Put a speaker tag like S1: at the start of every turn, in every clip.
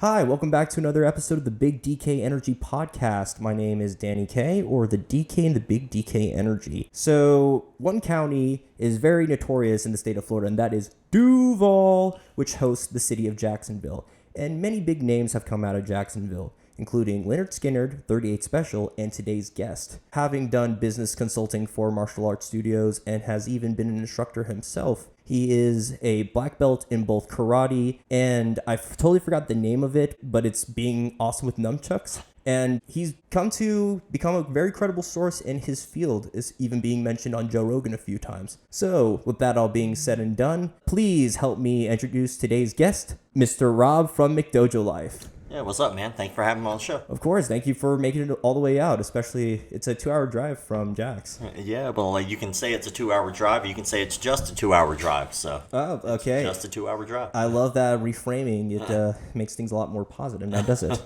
S1: Hi, welcome back to another episode of the Big DK Energy Podcast. My name is Danny K, or the DK in the Big DK Energy. So, one county is very notorious in the state of Florida, and that is Duval, which hosts the city of Jacksonville. And many big names have come out of Jacksonville, including Leonard Skinner, 38 Special, and today's guest. Having done business consulting for martial arts studios and has even been an instructor himself, he is a black belt in both karate, and I totally forgot the name of it, but it's being awesome with nunchucks. And he's come to become a very credible source in his field, is even being mentioned on Joe Rogan a few times. So, with that all being said and done, please help me introduce today's guest, Mr. Rob from McDojoLife.
S2: Yeah, what's up, man? Thank you for having me on the show.
S1: Of course, thank you for making it all the way out, especially it's a 2-hour drive from Jax.
S2: Yeah, well, you can say it's a 2-hour drive, you can say it's just a 2-hour drive, so.
S1: Oh, okay.
S2: Just a 2-hour drive.
S1: I love that reframing. It makes things a lot more positive now, does it?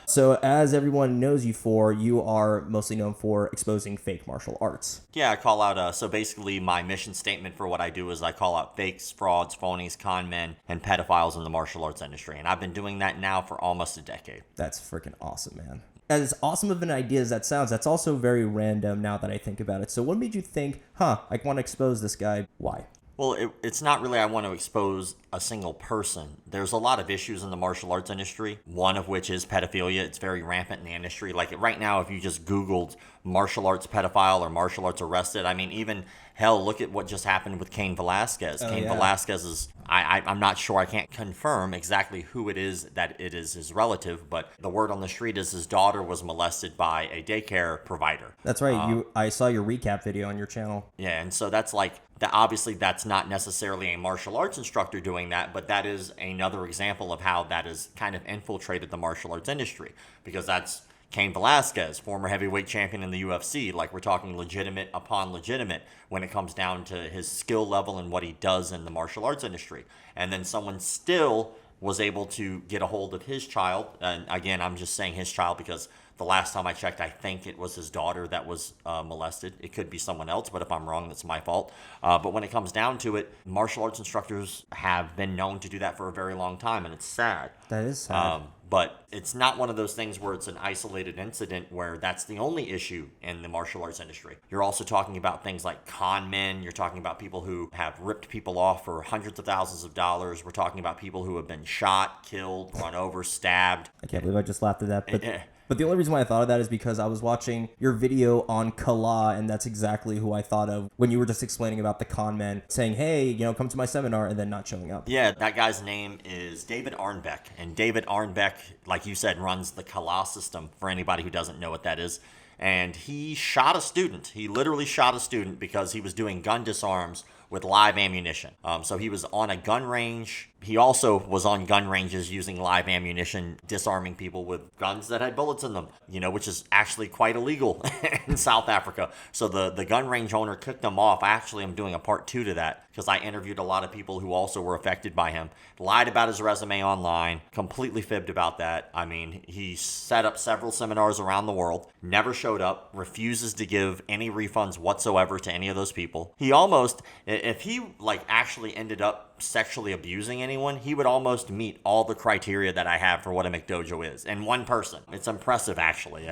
S1: So, as everyone knows you for, you are mostly known for exposing fake martial arts.
S2: Yeah, I call out, so basically my mission statement for what I do is I call out fakes, frauds, phonies, con men, and pedophiles in the martial arts industry. And I've been doing that now for almost a decade.
S1: That's freaking awesome, man. As awesome of an idea as that sounds, that's also very random now that I think about it. So what made you think, I want to expose this guy? Why?
S2: Well, it's not really I want to expose a single person. There's a lot of issues in the martial arts industry, one of which is pedophilia. It's very rampant in the industry. Like right now, if you just Googled martial arts pedophile or martial arts arrested, I mean, even hell, look at what just happened with Cain Velasquez. Velasquez is, I'm not sure, I can't confirm exactly who it is that it is his relative, but the word on the street is his daughter was molested by a daycare provider.
S1: That's right. I saw your recap video on your channel.
S2: Yeah, and so that's like, obviously that's not necessarily a martial arts instructor doing that, but that is another example of how that has kind of infiltrated the martial arts industry, because that's Cain Velasquez, former heavyweight champion in the UFC. Like, we're talking legitimate upon legitimate when it comes down to his skill level and what he does in the martial arts industry. And then someone still was able to get a hold of his child. And again, I'm just saying his child because the last time I checked, I think it was his daughter that was molested. It could be someone else, but if I'm wrong, that's my fault. But when it comes down to it, martial arts instructors have been known to do that for a very long time, and it's sad.
S1: That is sad.
S2: But it's not one of those things where it's an isolated incident where that's the only issue in the martial arts industry. You're also talking about things like con men. You're talking about people who have ripped people off for hundreds of thousands of dollars. We're talking about people who have been shot, killed, run over, stabbed.
S1: I can't believe I just laughed at that. But the only reason why I thought of that is because I was watching your video on Kala, and that's exactly who I thought of when you were just explaining about the con men saying, hey, come to my seminar, and then not showing up.
S2: Yeah, that guy's name is David Arnbeck. And David Arnbeck, like you said, runs the Kala system, for anybody who doesn't know what that is. And he shot a student. He literally shot a student because he was doing gun disarms with live ammunition. So he was on a gun range. He also was on gun ranges using live ammunition, disarming people with guns that had bullets in them, which is actually quite illegal in South Africa. So the gun range owner kicked him off. Actually, I'm doing a part 2 to that because I interviewed a lot of people who also were affected by him. Lied about his resume online, completely fibbed about that. I mean, he set up several seminars around the world, never showed up, refuses to give any refunds whatsoever to any of those people. He almost, if he actually ended up sexually abusing anyone, he would almost meet all the criteria that I have for what a McDojo is in one person. It's impressive, actually.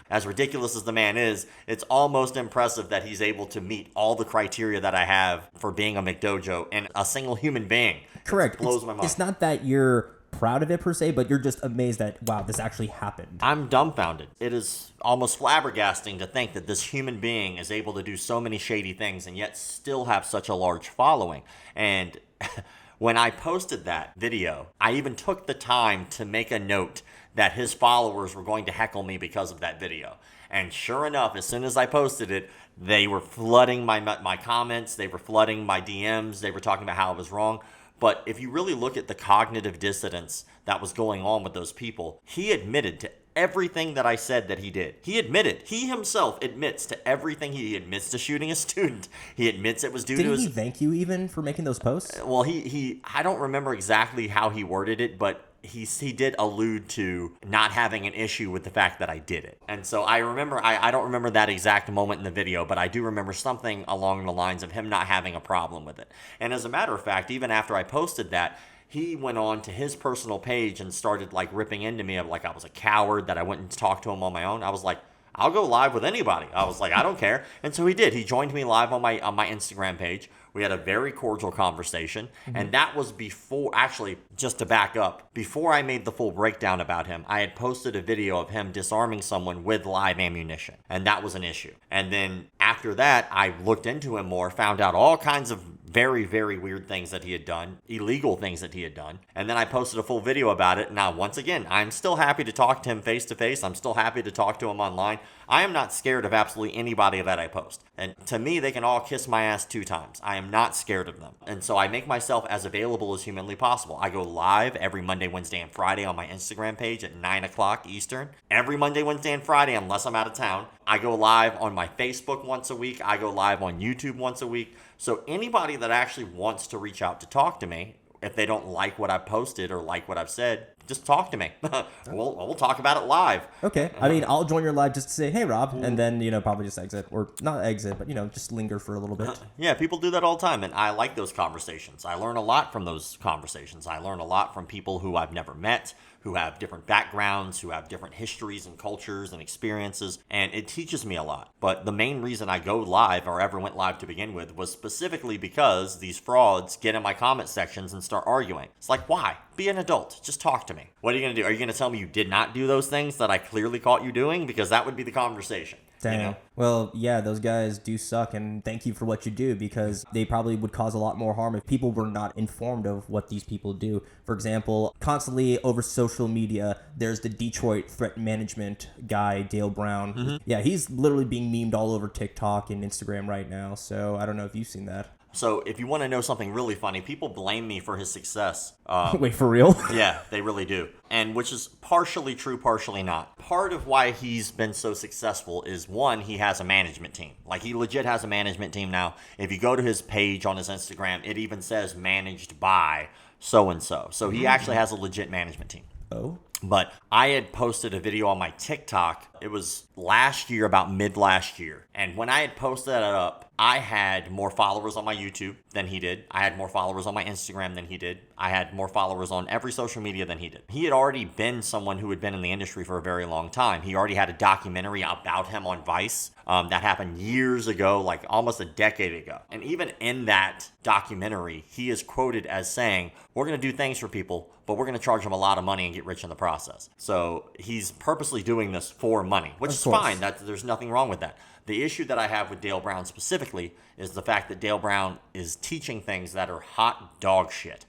S2: As ridiculous as the man is, it's almost impressive that he's able to meet all the criteria that I have for being a McDojo in a single human being.
S1: Correct.
S2: It blows my mind.
S1: It's not that you're proud of it per se, but you're just amazed that, wow, this actually happened.
S2: I'm dumbfounded. It is almost flabbergasting to think that this human being is able to do so many shady things and yet still have such a large following. And when I posted that video, I even took the time to make a note that his followers were going to heckle me because of that video. And sure enough, as soon as I posted it, they were flooding my comments, they were flooding my DMs, they were talking about how I was wrong. But if you really look at the cognitive dissonance that was going on with those people, he admitted to everything that I said that he did. He himself admits to everything. He admits to shooting a student. He admits it was due to his...
S1: Didn't he thank you even for making those posts?
S2: Well, I don't remember exactly how he worded it, but he did allude to not having an issue with the fact that I did it. And so I remember, I don't remember that exact moment in the video, but I do remember something along the lines of him not having a problem with it. And as a matter of fact, even after I posted that, he went on to his personal page and started like ripping into me of like I was a coward, that I wouldn't talk to him on my own. I was like, I'll go live with anybody. I was like, I don't care. And so he did. He joined me live on my Instagram page. We had a very cordial conversation. And that was before, actually, just to back up, before I made the full breakdown about him, I had posted a video of him disarming someone with live ammunition. And that was an issue. And then after that, I looked into him more, found out all kinds of very, very weird things that he had done, illegal things that he had done. And then I posted a full video about it. Now, once again, I'm still happy to talk to him face to face. I'm still happy to talk to him online. I am not scared of absolutely anybody that I post. And to me, they can all kiss my ass 2 times. I am not scared of them. And so I make myself as available as humanly possible. I go live every Monday, Wednesday, and Friday on my Instagram page at 9 o'clock Eastern. Every Monday, Wednesday, and Friday, unless I'm out of town. I go live on my Facebook once a week. I go live on YouTube once a week. So anybody that actually wants to reach out to talk to me, if they don't like what I've posted or like what I've said, just talk to me. We'll talk about it live.
S1: Okay. I mean, I'll join your live just to say, hey, Rob, and then, probably just exit. Or not exit, but, just linger for a little bit.
S2: Yeah, people do that all the time, and I like those conversations. I learn a lot from those conversations. I learn a lot from people who I've never met, who have different backgrounds, who have different histories and cultures and experiences, and it teaches me a lot. But the main reason I go live, or ever went live to begin with, was specifically because these frauds get in my comment sections and start arguing. It's like, why? Be an adult. Just talk to me. What are you going to do? Are you going to tell me you did not do those things that I clearly caught you doing? Because that would be the conversation.
S1: Dang. Well, yeah, those guys do suck, and thank you for what you do, because they probably would cause a lot more harm if people were not informed of what these people do. For example, constantly over social media, there's the Detroit threat management guy, Dale Brown. Yeah, he's literally being memed all over TikTok and Instagram right now, so I don't know if you've seen that.
S2: So if you want to know something really funny, people blame me for his success.
S1: Wait, for real?
S2: Yeah, they really do. And which is partially true, partially not. Part of why he's been so successful is, one, he has a management team. Like, he legit has a management team now. If you go to his page on his Instagram, it even says managed by so-and-so. So he actually has a legit management team.
S1: Oh?
S2: But I had posted a video on my TikTok. It was last year, about mid last year. And when I had posted that up, I had more followers on my YouTube than he did. I had more followers on my Instagram than he did. I had more followers on every social media than he did. He had already been someone who had been in the industry for a very long time. He already had a documentary about him on Vice that happened years ago, like almost a decade ago. And even in that documentary, he is quoted as saying, we're going to do things for people, but we're going to charge them a lot of money and get rich in the process. So he's purposely doing this for money, which is fine. There's nothing wrong with that. The issue that I have with Dale Brown specifically is the fact that Dale Brown is teaching things that are hot dog shit.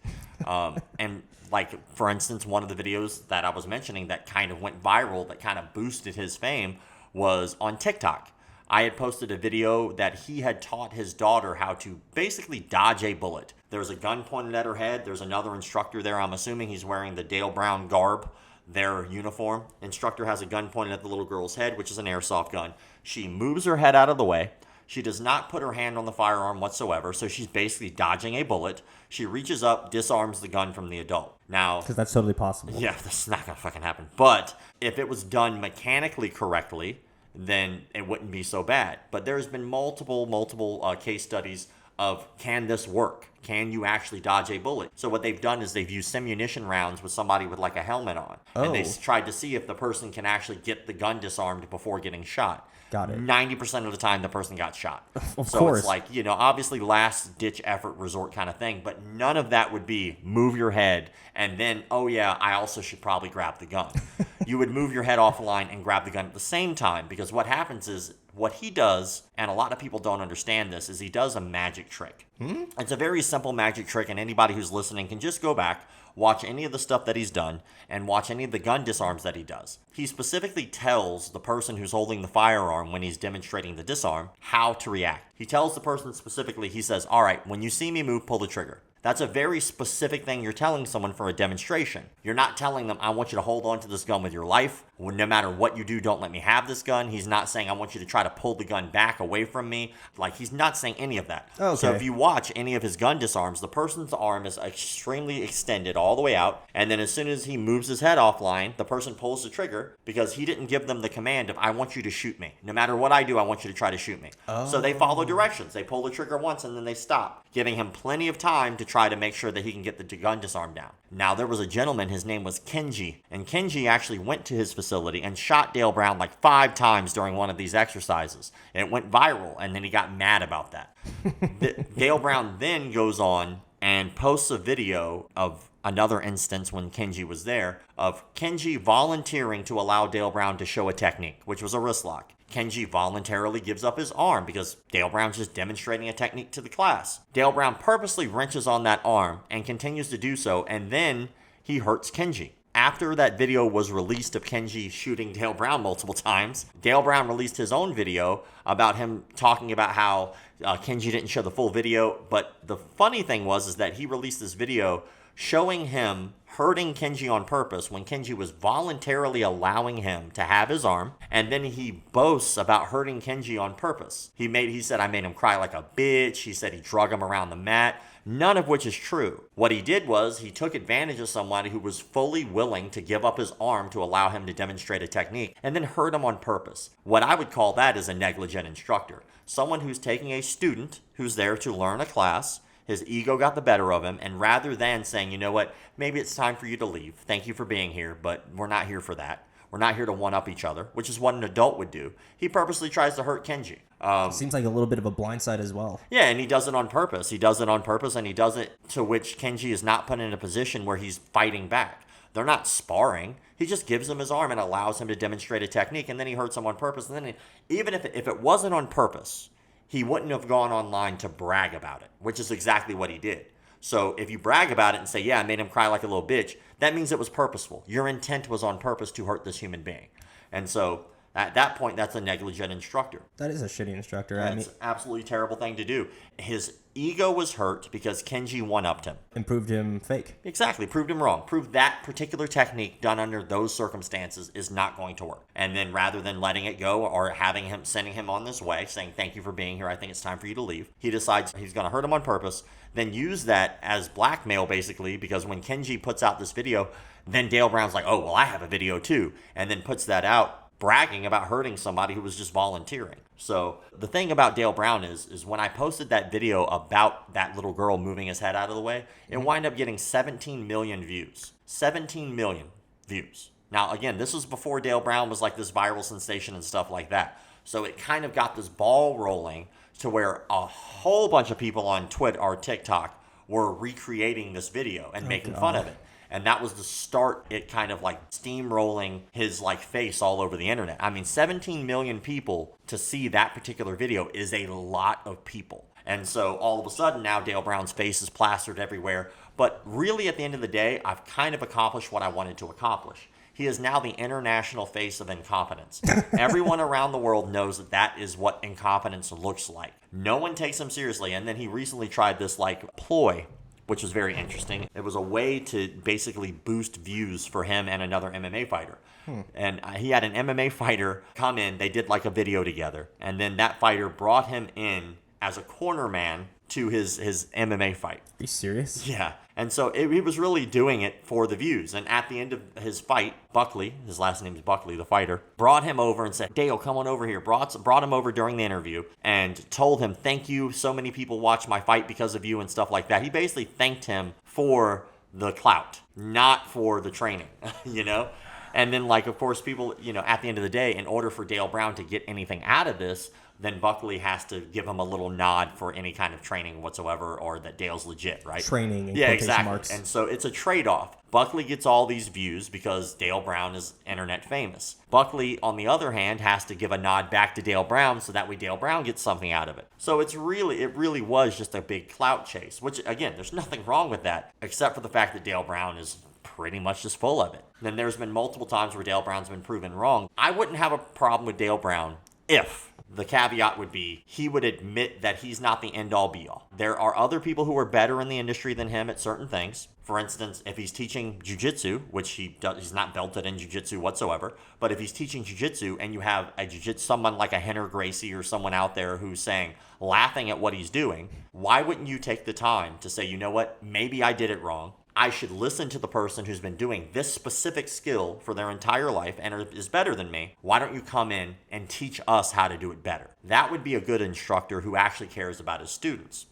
S2: And like, for instance, one of the videos that I was mentioning that kind of went viral, that kind of boosted his fame, was on TikTok. I had posted a video that he had taught his daughter how to basically dodge a bullet. There was a gun pointed at her head. There's another instructor there. I'm assuming he's wearing the Dale Brown garb, their uniform. Instructor has a gun pointed at the little girl's head, which is an airsoft gun. She moves her head out of the way. She does not put her hand on the firearm whatsoever, so she's basically dodging a bullet. She reaches up, disarms the gun from the adult. Now,
S1: because that's totally possible.
S2: Yeah, that's not going to fucking happen. But if it was done mechanically correctly, then it wouldn't be so bad. But there's been multiple case studies of, can this work? Can you actually dodge a bullet? So what they've done is they've used simunition rounds with somebody with like a helmet on.
S1: Oh.
S2: And they tried to see if the person can actually get the gun disarmed before getting shot.
S1: Got it.
S2: 90% of the time, the person got shot.
S1: Of
S2: so
S1: course.
S2: It's like, obviously last-ditch effort resort kind of thing, but none of that would be move your head and then, oh yeah, I also should probably grab the gun. You would move your head off the line and grab the gun at the same time, because what happens is, what he does, and a lot of people don't understand this, is he does a magic trick. It's a very simple magic trick, and anybody who's listening can just go back, watch any of the stuff that he's done, and watch any of the gun disarms that he does. He specifically tells the person who's holding the firearm when he's demonstrating the disarm how to react. He tells the person specifically, he says, all right, when you see me move, pull the trigger. That's a very specific thing you're telling someone for a demonstration. You're not telling them, I want you to hold on to this gun with your life. No matter what you do, don't let me have this gun. He's not saying I want you to try to pull the gun back away from me. Like, he's not saying any of that.
S1: Okay.
S2: So if you watch any of his gun disarms, the person's arm is extremely extended all the way out, and then as soon as he moves his head offline, the person pulls the trigger because he didn't give them the command of, I want you to shoot me. No matter what I do, I want you to try to shoot me. So they follow directions. They pull the trigger once and then they stop, giving him plenty of time to try to make sure that he can get the gun disarm down. Now, there was a gentleman, his name was Kenji, and Kenji actually went to his facility and shot Dale Brown like 5 times during one of these exercises. And it went viral, and then he got mad about that. Dale Brown then goes on and posts a video of another instance when Kenji was there, of Kenji volunteering to allow Dale Brown to show a technique, which was a wrist lock. Kenji voluntarily gives up his arm because Dale Brown's just demonstrating a technique to the class. Dale Brown purposely wrenches on that arm and continues to do so, and then he hurts Kenji. After that video was released of Kenji shooting Dale Brown multiple times, Dale Brown released his own video about him talking about how Kenji didn't show the full video. But the funny thing was that he released this video showing him hurting Kenji on purpose when Kenji was voluntarily allowing him to have his arm, and then he boasts about hurting Kenji on purpose. He said, I made him cry like a bitch. He said he drug him around the mat. None of which is true. What he did was he took advantage of somebody who was fully willing to give up his arm to allow him to demonstrate a technique and then hurt him on purpose. What I would call that is a negligent instructor. Someone who's taking a student who's there to learn a class. His ego got the better of him, and rather than saying, you know what, maybe it's time for you to leave. Thank you for being here, but we're not here for that. We're not here to one-up each other, which is what an adult would do. He purposely tries to hurt Kenji.
S1: Seems like a little bit of a blindside as well.
S2: Yeah, and he does it on purpose. He does it on purpose, and he does it to which Kenji is not put in a position where he's fighting back. They're not sparring. He just gives him his arm and allows him to demonstrate a technique, and then he hurts him on purpose. And then even if it wasn't on purpose, he wouldn't have gone online to brag about it, which is exactly what he did. So if you brag about it and say, yeah, I made him cry like a little bitch, that means it was purposeful. Your intent was on purpose to hurt this human being. And so at that point, that's a negligent instructor.
S1: That is a shitty instructor.
S2: That's an absolutely terrible thing to do. His ego was hurt because Kenji one-upped him.
S1: And proved him fake.
S2: Exactly. Proved him wrong. Proved that particular technique done under those circumstances is not going to work. And then rather than letting it go or sending him on this way, saying, thank you for being here, I think it's time for you to leave, he decides he's going to hurt him on purpose, then use that as blackmail, basically, because when Kenji puts out this video, then Dale Brown's like, oh, well, I have a video too, and then puts that out, bragging about hurting somebody who was just volunteering. So the thing about Dale Brown is when I posted that video about that little girl moving his head out of the way, it wound up getting 17 million views. 17 million views. Now, again, this was before Dale Brown was like this viral sensation and stuff like that. So it kind of got this ball rolling to where a whole bunch of people on Twitter or TikTok were recreating this video and making fun of it. And that was the start, it kind of like steamrolling his like face all over the internet. I mean, 17 million people to see that particular video is a lot of people. And so all of a sudden now Dale Brown's face is plastered everywhere. But really at the end of the day, I've kind of accomplished what I wanted to accomplish. He is now the international face of incompetence. Everyone around the world knows that that is what incompetence looks like. No one takes him seriously. And then he recently tried this like ploy, which was very interesting. It was a way to basically boost views for him and another MMA fighter. And he had an MMA fighter come in. They did like a video together. And then that fighter brought him in as a corner man to his MMA fight.
S1: Are you serious?
S2: Yeah. And so he was really doing it for the views. And at the end of his fight, Buckley, his last name is Buckley, the fighter, brought him over and said, Dale, come on over here. Brought him over during the interview and told him, thank you. So many people watched my fight because of you and stuff like that. He basically thanked him for the clout, not for the training, you know? And then, like, of course, people, you know, at the end of the day, in order for Dale Brown to get anything out of this, then Buckley has to give him a little nod for any kind of training whatsoever, or that Dale's legit, right?
S1: Training in
S2: quotation
S1: exactly. Marks.
S2: And so it's a trade-off. Buckley gets all these views because Dale Brown is internet famous. Buckley, on the other hand, has to give a nod back to Dale Brown so that way Dale Brown gets something out of it. So it really was just a big clout chase, which, again, there's nothing wrong with that, except for the fact that Dale Brown is pretty much just full of it. Then there's been multiple times where Dale Brown's been proven wrong. I wouldn't have a problem with Dale Brown if. The caveat would be he would admit that he's not the end-all be-all. There are other people who are better in the industry than him at certain things. For instance, if he's teaching jiu-jitsu, which he's not belted in jiu-jitsu whatsoever, but if he's teaching jiu-jitsu and you have someone like a Henner Gracie or someone out there who's laughing at what he's doing, why wouldn't you take the time to say, you know what, maybe I did it wrong. I should listen to the person who's been doing this specific skill for their entire life and is better than me. Why don't you come in and teach us how to do it better? That would be a good instructor who actually cares about his students.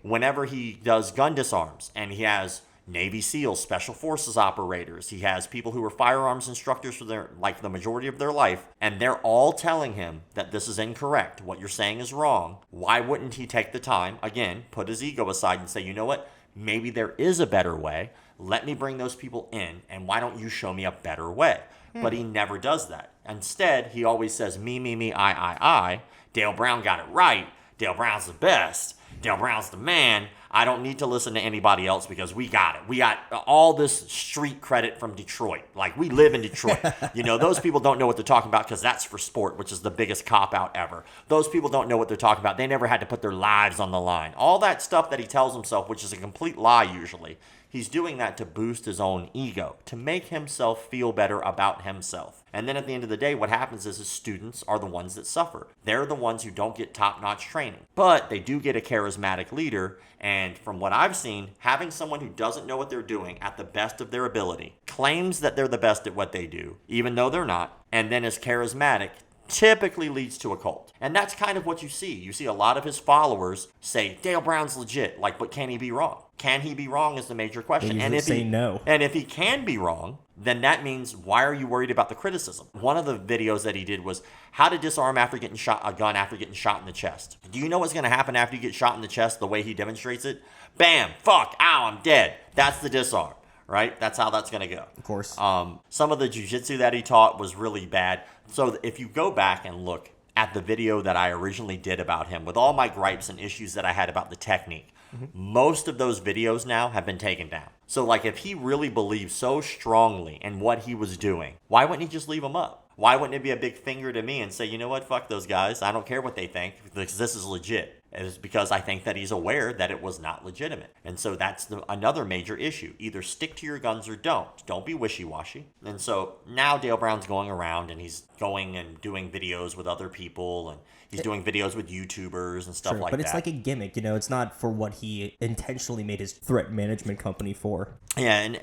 S2: Whenever he does gun disarms and he has Navy SEALs, Special Forces operators, he has people who are firearms instructors for the majority of their life, and they're all telling him that this is incorrect, what you're saying is wrong. Why wouldn't he take the time, again, put his ego aside and say, you know what? Maybe there is a better way. Let me bring those people in, and why don't you show me a better way? But he never does that. Instead, he always says, me, I. Dale Brown got it right. Dale Brown's the best. Dale Brown's the man. I don't need to listen to anybody else because we got it. We got all this street credit from Detroit. Like, we live in Detroit. Those people don't know what they're talking about because that's for sport, which is the biggest cop-out ever. Those people don't know what they're talking about. They never had to put their lives on the line. All that stuff that he tells himself, which is a complete lie usually, he's doing that to boost his own ego, to make himself feel better about himself. And then at the end of the day, what happens is his students are the ones that suffer. They're the ones who don't get top-notch training. But they do get a charismatic leader, and from what I've seen, having someone who doesn't know what they're doing at the best of their ability, claims that they're the best at what they do, even though they're not, and then is charismatic, typically leads to a cult. And that's kind of what you see. You see a lot of his followers say, Dale Brown's legit, but can he be wrong? Can he be wrong is the major question.
S1: And if no.
S2: And if he can be wrong, then that means, why are you worried about the criticism? One of the videos that he did was how to disarm after getting shot in the chest. Do you know what's going to happen after you get shot in the chest the way he demonstrates it? Bam, fuck, ow, I'm dead. That's the disarm, right? That's how that's going to go.
S1: Of course.
S2: Some of the jiu-jitsu that he taught was really bad. So if you go back and look at the video that I originally did about him with all my gripes and issues that I had about the technique, most of those videos now have been taken down. So if he really believed so strongly in what he was doing, why wouldn't he just leave them up? Why wouldn't it be a big finger to me and say, you know what, fuck those guys. I don't care what they think because this is legit. It's because I think that he's aware that it was not legitimate. And so that's another major issue. Either stick to your guns or don't. Don't be wishy-washy. And so now Dale Brown's going around and he's going and doing videos with other people and he's doing videos with YouTubers and stuff like that.
S1: But it's like a gimmick, it's not for what he intentionally made his threat management company for.
S2: Yeah, and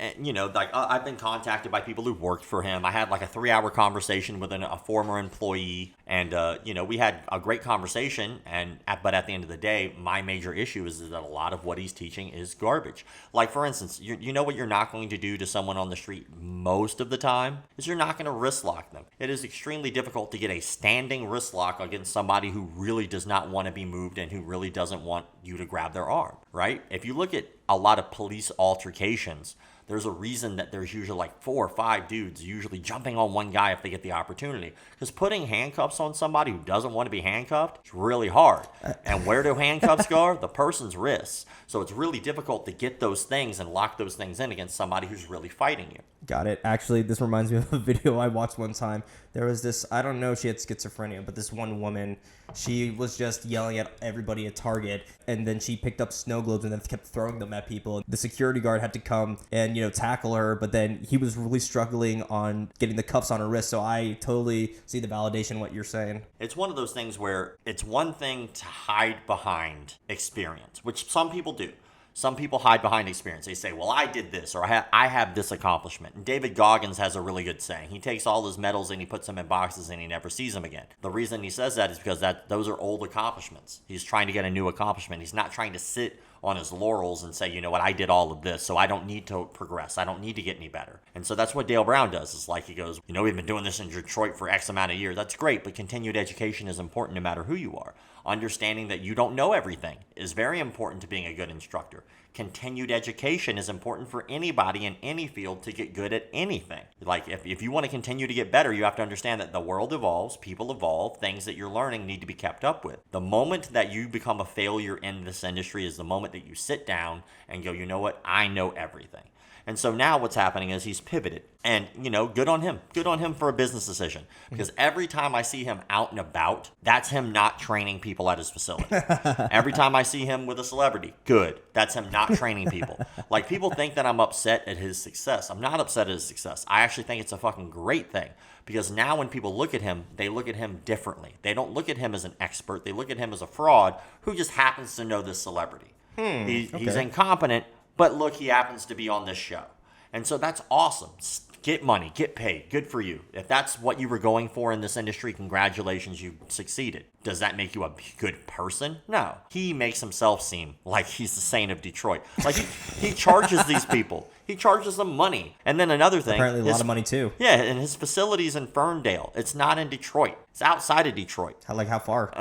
S2: I've been contacted by people who worked for him. I had a 3-hour conversation with a former employee, and we had a great conversation. But at the end of the day, my major issue is that a lot of what he's teaching is garbage. Like, for instance, you know what you're not going to do to someone on the street most of the time is you're not going to wrist lock them. It is extremely difficult to get a standing wrist lock against somebody who really does not want to be moved and who really doesn't want you to grab their arm, right? If you look at a lot of police altercations, there's a reason that there's usually 4 or 5 dudes usually jumping on one guy if they get the opportunity. Because putting handcuffs on somebody who doesn't want to be handcuffed is really hard. And where do handcuffs go? The person's wrists. So it's really difficult to get those things and lock those things in against somebody who's really fighting you.
S1: Got it. Actually, this reminds me of a video I watched one time. There was this, I don't know if she had schizophrenia, but this one woman, she was just yelling at everybody at Target, and then she picked up snow globes and then kept throwing them at people. The security guard had to come and, tackle her, but then he was really struggling on getting the cuffs on her wrist, so I totally see the validation in what you're saying.
S2: It's one of those things where it's one thing to hide behind experience, which some people do. Some people hide behind experience. They say, well, I did this, or I have this accomplishment. And David Goggins has a really good saying. He takes all his medals and he puts them in boxes and he never sees them again. The reason he says that is because those are old accomplishments. He's trying to get a new accomplishment. He's not trying to sit on his laurels and say, you know what, I did all of this, so I don't need to progress. I don't need to get any better. And so that's what Dale Brown does. It's like he goes, we've been doing this in Detroit for X amount of years. That's great, but continued education is important no matter who you are. Understanding that you don't know everything is very important to being a good instructor. Continued education is important for anybody in any field to get good at anything. Like, if you want to continue to get better, you have to understand that the world evolves, people evolve, things that you're learning need to be kept up with. The moment that you become a failure in this industry is the moment that you sit down and go, you know what, I know everything. And so now what's happening is he's pivoted. And, good on him. Good on him for a business decision. Because every time I see him out and about, that's him not training people at his facility. Every time I see him with a celebrity, good. That's him not training people. Like, people think that I'm upset at his success. I'm not upset at his success. I actually think it's a fucking great thing. Because now when people look at him, they look at him differently. They don't look at him as an expert. They look at him as a fraud who just happens to know this celebrity. He's incompetent, but look, he happens to be on this show. And so that's awesome. Get money, get paid. Good for you. If that's what you were going for in this industry, congratulations, you succeeded. Does that make you a good person? No. He makes himself seem like he's the saint of Detroit. Like, he charges these people. He charges them money. And then another thing.
S1: Apparently a lot of money, too.
S2: Yeah, and his facility's in Ferndale. It's not in Detroit. It's outside of Detroit.
S1: How far?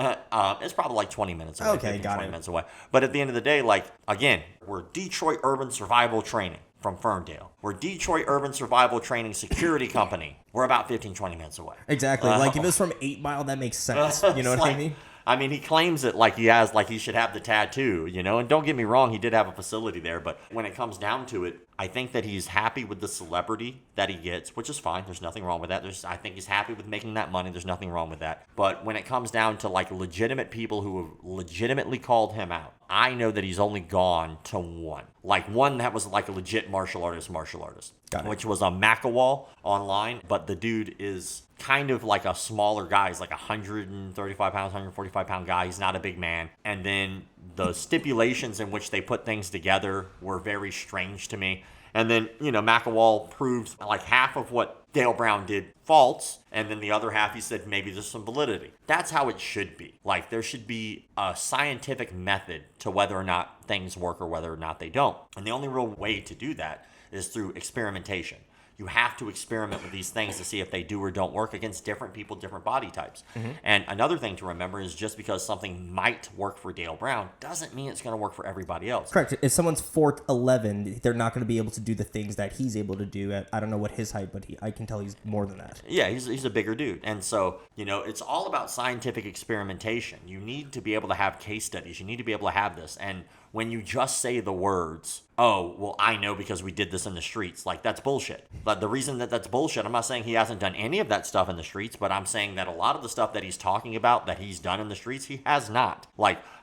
S2: It's probably like 20 minutes away.
S1: Okay, got
S2: 20
S1: it.
S2: minutes away. But at the end of the day, again, we're Detroit Urban Survival Training from Ferndale. We're Detroit Urban Survival Training Security Company. We're about 15, 20 minutes away.
S1: Exactly. If it's from 8 Mile, that makes sense. You know what I mean?
S2: I mean, he claims it like he should have the tattoo, and don't get me wrong, he did have a facility there, but when it comes down to it, I think that he's happy with the celebrity that he gets, which is fine. There's nothing wrong with that. I think he's happy with making that money. There's nothing wrong with that. But when it comes down to legitimate people who have legitimately called him out, I know that he's only gone to one. One that was a legit martial artist, which was a McDojoLife online. But the dude is kind of like a smaller guy. He's like 135 pounds, 145 pound guy. He's not a big man. And then the stipulations in which they put things together were very strange to me. And then, McDojoLife proved half of what Dale Brown did false, and then the other half he said maybe there's some validity. That's how it should be. There should be a scientific method to whether or not things work or whether or not they don't. And the only real way to do that is through experimentation. You have to experiment with these things to see if they do or don't work against different people, different body types. Mm-hmm. And another thing to remember is just because something might work for Dale Brown doesn't mean it's going to work for everybody else.
S1: Correct. If someone's 4'11", they're not going to be able to do the things that he's able to do. I don't know what his height, but I can tell he's more than that.
S2: Yeah, he's a bigger dude. And so, it's all about scientific experimentation. You need to be able to have case studies. You need to be able to have this. And when you just say the words, oh, well, I know because we did this in the streets, that's bullshit. But the reason that that's bullshit, I'm not saying he hasn't done any of that stuff in the streets, but I'm saying that a lot of the stuff that he's talking about that he's done in the streets, he has not.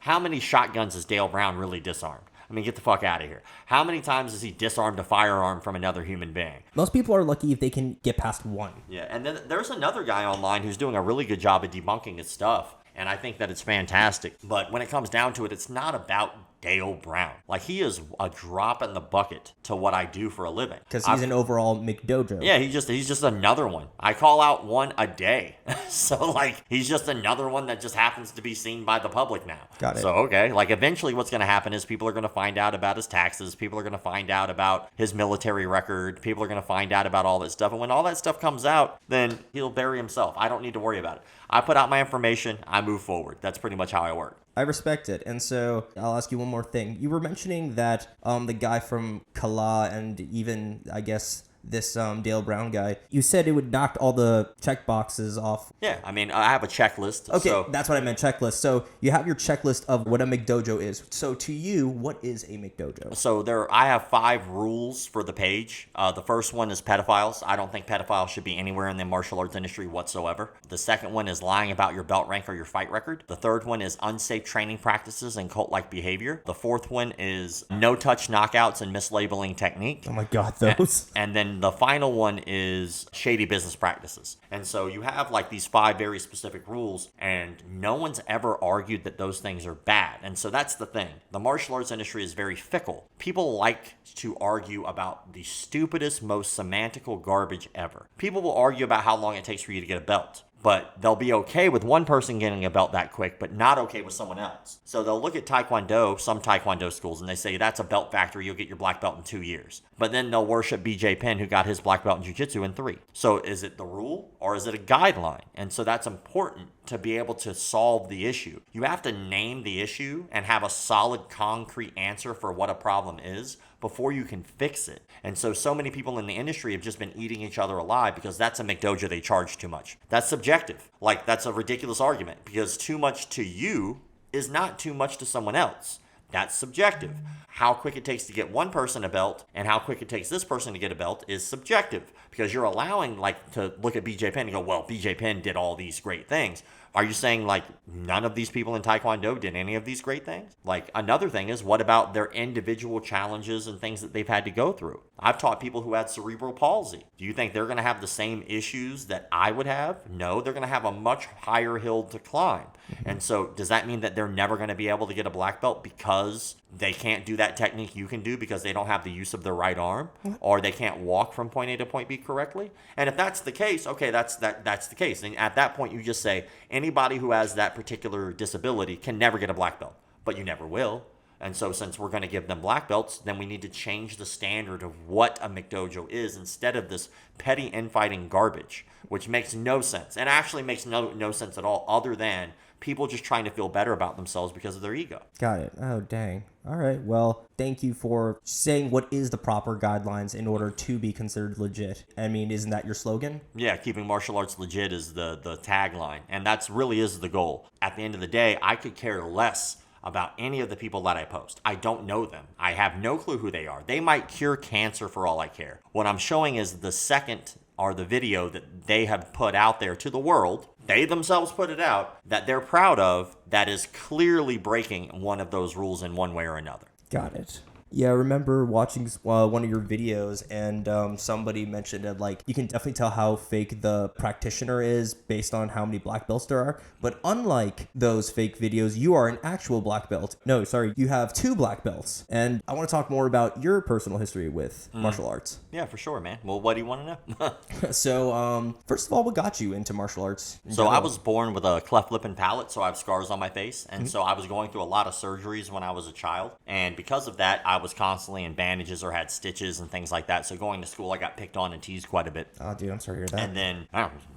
S2: How many shotguns has Dale Brown really disarmed? I mean, get the fuck out of here. How many times has he disarmed a firearm from another human being?
S1: Most people are lucky if they can get past one.
S2: Yeah, and then there's another guy online who's doing a really good job of debunking his stuff, and I think that it's fantastic. But when it comes down to it, it's not about Dale Brown. He is a drop in the bucket to what I do for a living.
S1: Because he's an overall McDojo.
S2: Yeah, he's just another one. I call out one a day. So, he's just another one that just happens to be seen by the public now.
S1: Got it.
S2: So, okay, eventually what's going to happen is people are going to find out about his taxes. People are going to find out about his military record. People are going to find out about all that stuff. And when all that stuff comes out, then he'll bury himself. I don't need to worry about it. I put out my information. I move forward. That's pretty much how I work.
S1: I respect it. And so I'll ask you one more thing. You were mentioning that the guy from Kala and even, I guess, this Dale Brown guy, you said it would knock all the check boxes off.
S2: Yeah, I mean, I have a checklist.
S1: Okay, that's what I meant, checklist. So you have your checklist of what a McDojo is. So to you, what is a McDojo?
S2: So I have 5 rules for the page. The first one is pedophiles. I don't think pedophiles should be anywhere in the martial arts industry whatsoever. The second one is lying about your belt rank or your fight record. The third one is unsafe training practices and cult-like behavior. The fourth one is no-touch knockouts and mislabeling technique.
S1: Oh my God, those.
S2: And then the final one is shady business practices. And so you have these 5 very specific rules, and no one's ever argued that those things are bad. And so that's the thing. The martial arts industry is very fickle. People like to argue about the stupidest, most semantical garbage ever. People will argue about how long it takes for you to get a belt. But they'll be okay with one person getting a belt that quick, but not okay with someone else. So they'll look at Taekwondo, some Taekwondo schools, and they say, that's a belt factory, you'll get your black belt in 2 years. But then they'll worship BJ Penn, who got his black belt in jiu-jitsu in 3. So is it the rule or is it a guideline? And so that's important to be able to solve the issue. You have to name the issue and have a solid, concrete answer for what a problem is before you can fix it. And so many people in the industry have just been eating each other alive because that's a McDojo, they charge too much. That's subjective. That's a ridiculous argument because too much to you is not too much to someone else. That's subjective. How quick it takes to get one person a belt and how quick it takes this person to get a belt is subjective, because you're allowing to look at BJ Penn and go, well, BJ Penn did all these great things. Are you saying none of these people in Taekwondo did any of these great things? Another thing is, what about their individual challenges and things that they've had to go through? I've taught people who had cerebral palsy. Do you think they're going to have the same issues that I would have? No, they're going to have a much higher hill to climb. And so does that mean that they're never going to be able to get a black belt because they can't do that technique you can do because they don't have the use of their right arm, or they can't walk from point A to point B correctly? And if that's the case, okay, that's the case. And at that point, you just say anybody who has that particular disability can never get a black belt, but you never will. And so since we're going to give them black belts, then we need to change the standard of what a McDojo is instead of this petty infighting garbage, which makes no sense. And actually makes no sense at all, other than people just trying to feel better about themselves because of their ego.
S1: Got it. Oh, dang. All right. Well, thank you for saying what is the proper guidelines in order to be considered legit. I mean, isn't that your slogan?
S2: Yeah, keeping martial arts legit is the tagline. And that's really is the goal. At the end of the day, I could care less about any of the people that I post. I don't know them. I have no clue who they are. They might cure cancer for all I care. What I'm showing is the second or the video that they have put out there to the world. They themselves put it out, that they're proud of, that is clearly breaking one of those rules in one way or another.
S1: Got it. Yeah, I remember watching one of your videos, and somebody mentioned that, you can definitely tell how fake the practitioner is based on how many black belts there are. But unlike those fake videos, you are an actual black belt. No, sorry, you have 2 black belts. And I want to talk more about your personal history with martial arts.
S2: Yeah, for sure, man. Well, what do you want to know?
S1: So, first of all, what got you into martial arts?
S2: So I was born with a cleft lip and palate, so I have scars on my face. And so I was going through a lot of surgeries when I was a child. And because of that, I was constantly in bandages or had stitches and things like that. So going to school, I got picked on and teased quite a bit.
S1: Oh, dude, I'm sorry to hear that.
S2: And then,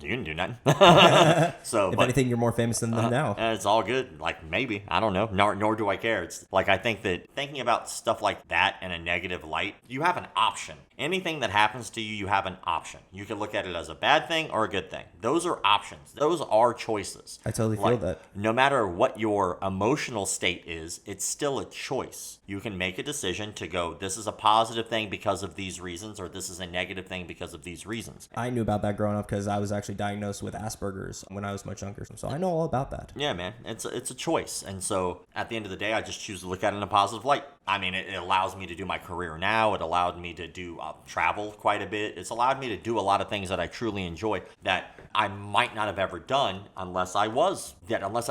S2: you didn't do nothing. So,
S1: if anything, you're more famous than them now.
S2: It's all good. Maybe. I don't know. Nor do I care. It's I think that thinking about stuff like that in a negative light, you have an option. Anything that happens to you, you have an option. You can look at it as a bad thing or a good thing. Those are options. Those are choices.
S1: I totally feel that.
S2: No matter what your emotional state is, it's still a choice. You can make a decision to go, this is a positive thing because of these reasons, or this is a negative thing because of these reasons.
S1: I knew about that growing up because I was actually diagnosed with Asperger's when I was much younger. So I know all about that.
S2: Yeah, man. It's a choice. And so at the end of the day, I just choose to look at it in a positive light. I mean, it allows me to do my career now. It allowed me to do travel quite a bit. It's allowed me to do a lot of things that I truly enjoy that I might not have ever done unless I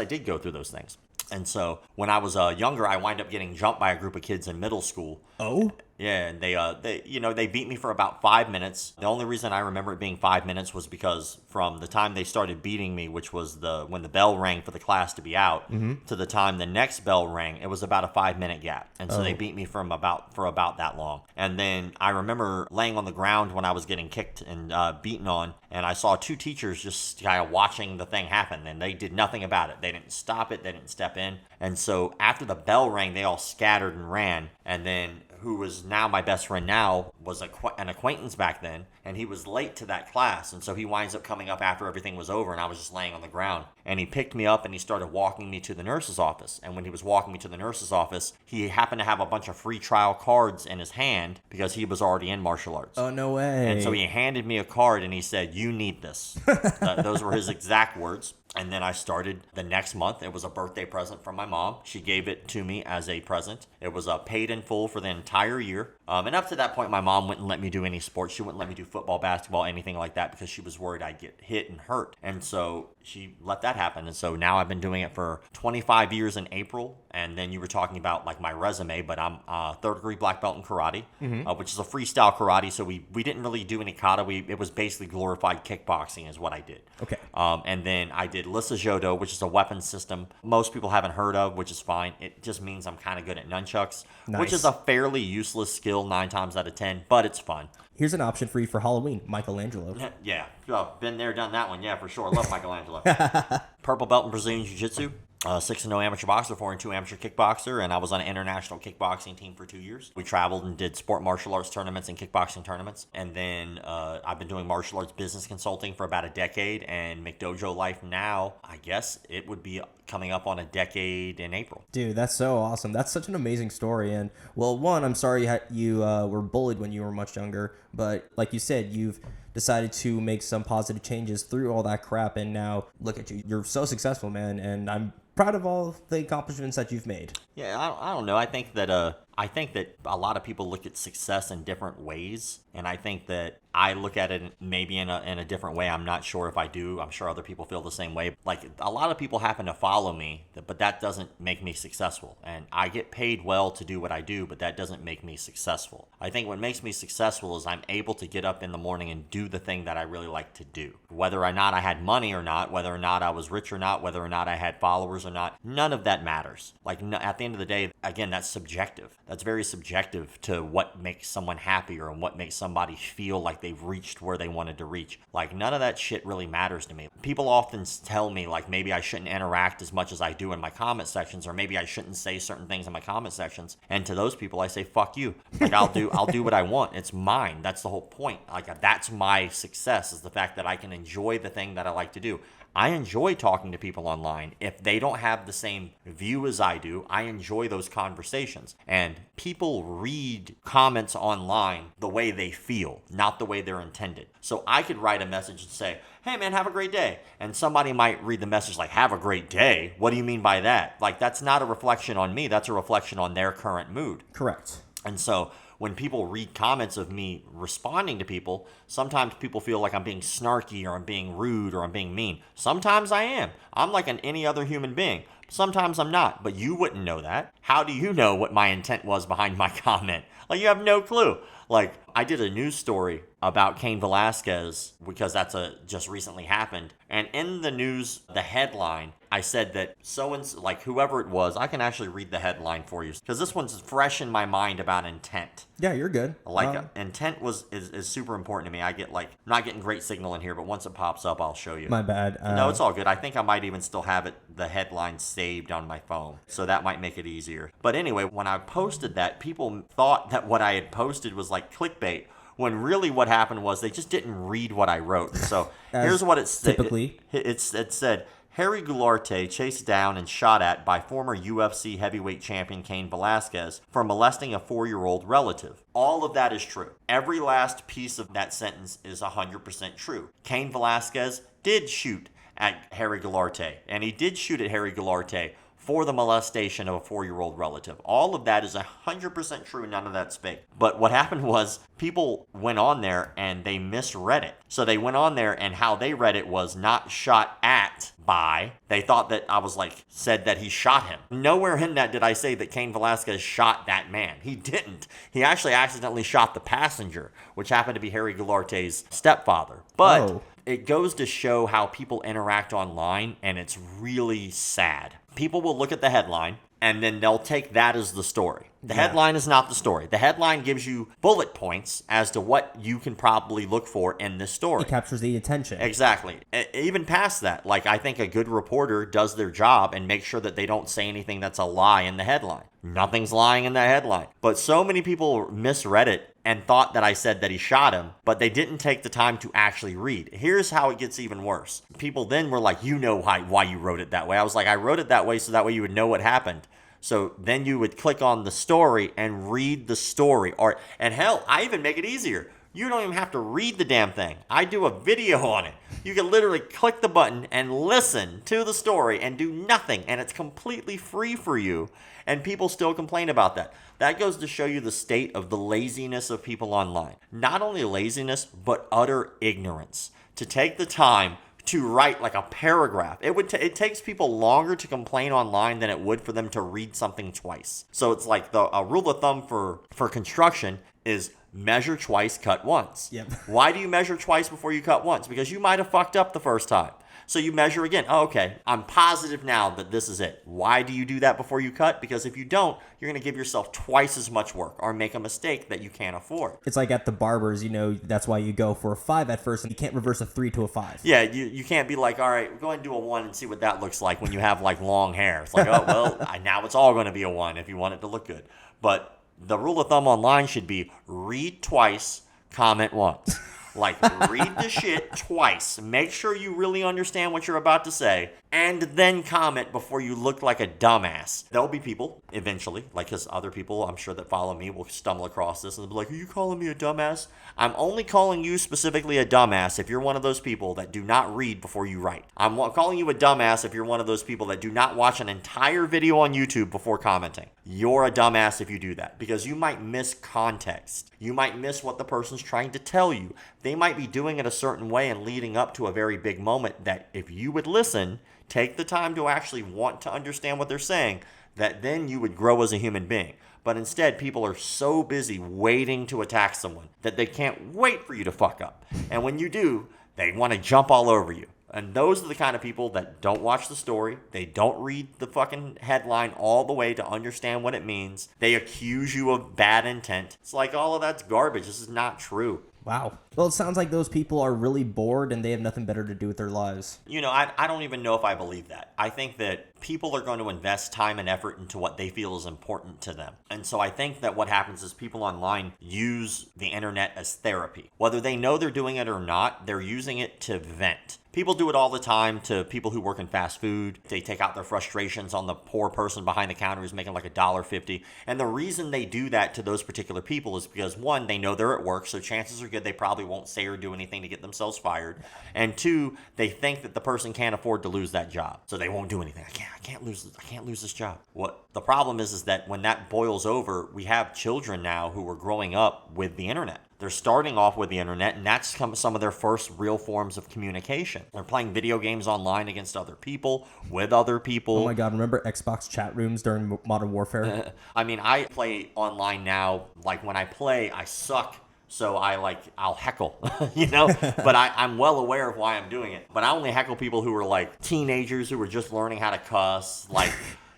S2: did go through those things. And so when I was younger, I wind up getting jumped by a group of kids in middle school.
S1: Oh?
S2: Yeah, and they beat me for about 5 minutes. The only reason I remember it being 5 minutes was because from the time they started beating me, which was when the bell rang for the class to be out, to the time the next bell rang, it was about a 5-minute gap. And so they beat me for about that long. And then I remember laying on the ground when I was getting kicked and beaten on, and I saw 2 teachers just kind of watching the thing happen, and they did nothing about it. They didn't stop it. They didn't step in. And so after the bell rang, they all scattered and ran. And then who was now my best friend now was an acquaintance back then, and he was late to that class, and so he winds up coming up after everything was over, and I was just laying on the ground, and he picked me up and he started walking me to the nurse's office. And when he was walking me to the nurse's office, he happened to have a bunch of free trial cards in his hand because he was already in martial arts.
S1: Oh, no way.
S2: And so he handed me a card and he said, "You need this." Those were his exact words. And then I started the next month. It was a birthday present from my mom. She gave it to me as a present. It was paid in full for the entire year. And up to that point, my mom wouldn't let me do any sports. She wouldn't let me do football, basketball, anything like that because she was worried I'd get hit and hurt. And so she let that happen. And so now I've been doing it for 25 years in April. And then you were talking about my resume, but I'm a 3rd degree black belt in karate, which is a freestyle karate. So we didn't really do any kata. It was basically glorified kickboxing is what I did.
S1: Okay.
S2: And then I did Jodo, which is a weapon system most people haven't heard of, which is fine. It just means I'm kind of good at nunchucks, which is a fairly useless skill 9 times out of 10, but it's fun.
S1: Here's an option for you for Halloween, Michelangelo.
S2: Yeah, been there, done that one. Yeah, for sure. Love Michelangelo. Purple belt in Brazilian Jiu-Jitsu. 6-0 amateur boxer, 4-2 amateur kickboxer, and I was on an international kickboxing team for 2 years. We traveled and did sport martial arts tournaments and kickboxing tournaments. And then I've been doing martial arts business consulting for about a decade, and McDojoLife now, I guess it would be coming up on a decade in April.
S1: Dude, that's so awesome. That's such an amazing story. And, well, one, I'm sorry you were bullied when you were much younger, but like you said, you've decided to make some positive changes through all that crap, and now look at you. You're so successful, man, and I'm proud of all the accomplishments that you've made.
S2: Yeah, I don't know. I think that a lot of people look at success in different ways, and I think that I look at it maybe in a different way. I'm not sure if I do. I'm sure other people feel the same way. Like, a lot of people happen to follow me, but that doesn't make me successful. And I get paid well to do what I do, but that doesn't make me successful. I think what makes me successful is I'm able to get up in the morning and do the thing that I really like to do. Whether or not I had money or not, whether or not I was rich or not, whether or not I had followers or not, none of that matters. Like, at the end of the day, again, that's subjective. That's very subjective to what makes someone happier and what makes somebody feel like they've reached where they wanted to reach. Like, none of that shit really matters to me. People often tell me, like, maybe I shouldn't interact as much as I do in my comment sections, or maybe I shouldn't say certain things in my comment sections. And to those people, I say, fuck you. Like, I'll do what I want. It's mine. That's the whole point. Like, that's my success, is the fact that I can enjoy the thing that I like to do. I enjoy talking to people online. If they don't have the same view as I do, I enjoy those conversations. And people read comments online the way they feel, not the way they're intended. So I could write a message and say, hey man, have a great day. And somebody might read the message like, have a great day? What do you mean by that? Like, that's not a reflection on me. That's a reflection on their current mood.
S1: Correct.
S2: And so when people read comments of me responding to people, sometimes people feel like I'm being snarky, or I'm being rude, or I'm being mean. Sometimes I am. I'm like any other human being. Sometimes I'm not, but you wouldn't know that. How do you know what my intent was behind my comment? Like, you have no clue. Like, I did a news story about Cain Velasquez because that's just recently happened. And in the news, the headline, I said that so-and-so, like whoever it was, I can actually read the headline for you because this one's fresh in my mind about intent.
S1: Yeah, you're good.
S2: Like, intent is super important to me. I get I'm not getting great signal in here, but once it pops up, I'll show you.
S1: My bad.
S2: No, it's all good. I think I might even still have the headline saved on my phone, so that might make it easier. But anyway, when I posted that, people thought that what I had posted was like clickbait, when really what happened was they just didn't read what I wrote. So here's what it said.
S1: Typically.
S2: It said, Harry Goularte chased down and shot at by former UFC heavyweight champion Cain Velasquez for molesting a 4-year-old relative. All of that is true. Every last piece of that sentence is 100% true. Cain Velasquez did shoot at Harry Goularte, and he did shoot at Harry Goularte for the molestation of a 4-year-old relative. All of that is 100% true, none of that's fake. But what happened was people went on there and they misread it. So they went on there and how they read it was not shot at by. They thought that I was said that he shot him. Nowhere in that did I say that Cain Velasquez shot that man. He didn't. He actually accidentally shot the passenger, which happened to be Harry Goularte's stepfather. But it goes to show how people interact online, and it's really sad. People will look at the headline, and then they'll take that as the story. The headline is not the story. The headline gives you bullet points as to what you can probably look for in this story.
S1: It captures the attention.
S2: Exactly. Even past that, I think a good reporter does their job and makes sure that they don't say anything that's a lie in the headline. Nothing's lying in the headline. But so many people misread it and thought that I said that he shot him, but they didn't take the time to actually read. Here's how it gets even worse. People then were like, you know why you wrote it that way. I was like, I wrote it that way so that way you would know what happened. So then you would click on the story and read the story. And hell, I even make it easier. You don't even have to read the damn thing. I do a video on it. You can literally click the button and listen to the story and do nothing. And it's completely free for you. And people still complain about that. That goes to show you the state of the laziness of people online. Not only laziness, but utter ignorance. To take the time to write a paragraph. It takes people longer to complain online than it would for them to read something twice. So it's a rule of thumb for construction is measure twice, cut once.
S1: Yep.
S2: Why do you measure twice before you cut once? Because you might have fucked up the first time. So you measure again. Oh, okay, I'm positive now that this is it. Why do you do that before you cut? Because if you don't, you're going to give yourself twice as much work or make a mistake that you can't afford.
S1: It's like at the barbers, that's why you go for a 5 at first and you can't reverse a 3 to a 5.
S2: Yeah, you can't be like, all right, we're going to do a 1 and see what that looks like when you have like long hair. It's like, oh, well, now it's all going to be a 1 if you want it to look good. But the rule of thumb online should be read twice, comment once. Like, read the shit twice. Make sure you really understand what you're about to say. And then comment before you look like a dumbass. There'll be people, eventually, because other people, I'm sure, that follow me will stumble across this and be like, are you calling me a dumbass? I'm only calling you specifically a dumbass if you're one of those people that do not read before you write. I'm calling you a dumbass if you're one of those people that do not watch an entire video on YouTube before commenting. You're a dumbass if you do that, because you might miss context. You might miss what the person's trying to tell you. They might be doing it a certain way and leading up to a very big moment that if you would listen, take the time to actually want to understand what they're saying, that then you would grow as a human being. But instead, people are so busy waiting to attack someone that they can't wait for you to fuck up. And when you do, they want to jump all over you. And those are the kind of people that don't watch the story. They don't read the fucking headline all the way to understand what it means. They accuse you of bad intent. It's like, all of that's garbage. This is not true.
S1: Wow. Well, it sounds like those people are really bored and they have nothing better to do with their lives.
S2: I don't even know if I believe that. I think that people are going to invest time and effort into what they feel is important to them. And so I think that what happens is people online use the internet as therapy. Whether they know they're doing it or not, they're using it to vent. People do it all the time to people who work in fast food. They take out their frustrations on the poor person behind the counter who's making like $1.50. And the reason they do that to those particular people is because, one, they know they're at work, so chances are good they probably won't say or do anything to get themselves fired. And two, they think that the person can't afford to lose that job, so they won't do anything. I can't lose this job. What the problem is that when that boils over, we have children now who are growing up with the internet. They're starting off with the internet, and that's some of their first real forms of communication. They're playing video games online against other people, with other people.
S1: Oh my God, remember Xbox chat rooms during Modern Warfare?
S2: I play online now. Like, when I play, I suck. So I'll heckle, but I'm well aware of why I'm doing it. But I only heckle people who are like teenagers who are just learning how to cuss. Like,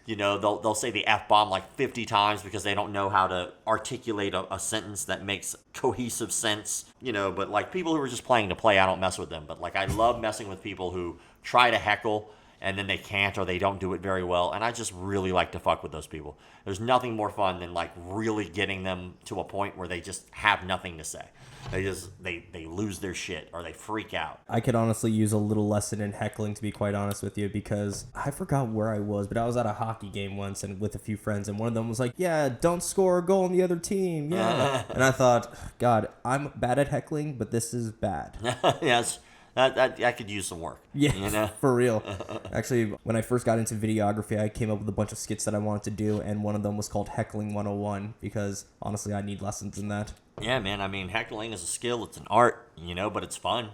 S2: they'll say the F-bomb like 50 times because they don't know how to articulate a sentence that makes cohesive sense, but like people who are just playing to play, I don't mess with them. But like, I love messing with people who try to heckle and then they can't or they don't do it very well. And I just really like to fuck with those people. There's nothing more fun than like really getting them to a point where they just have nothing to say. They lose their shit or they freak out.
S1: I could honestly use a little lesson in heckling, to be quite honest with you, because I forgot where I was, but I was at a hockey game once and with a few friends, and one of them was like, yeah, don't score a goal on the other team. Yeah. And I thought, God, I'm bad at heckling, but this is bad.
S2: Yes. I could use some work.
S1: Yeah, for real. Actually, when I first got into videography, I came up with a bunch of skits that I wanted to do, and one of them was called Heckling 101, because honestly, I need lessons in that.
S2: Yeah, man. I mean, heckling is a skill. It's an art, but it's fun.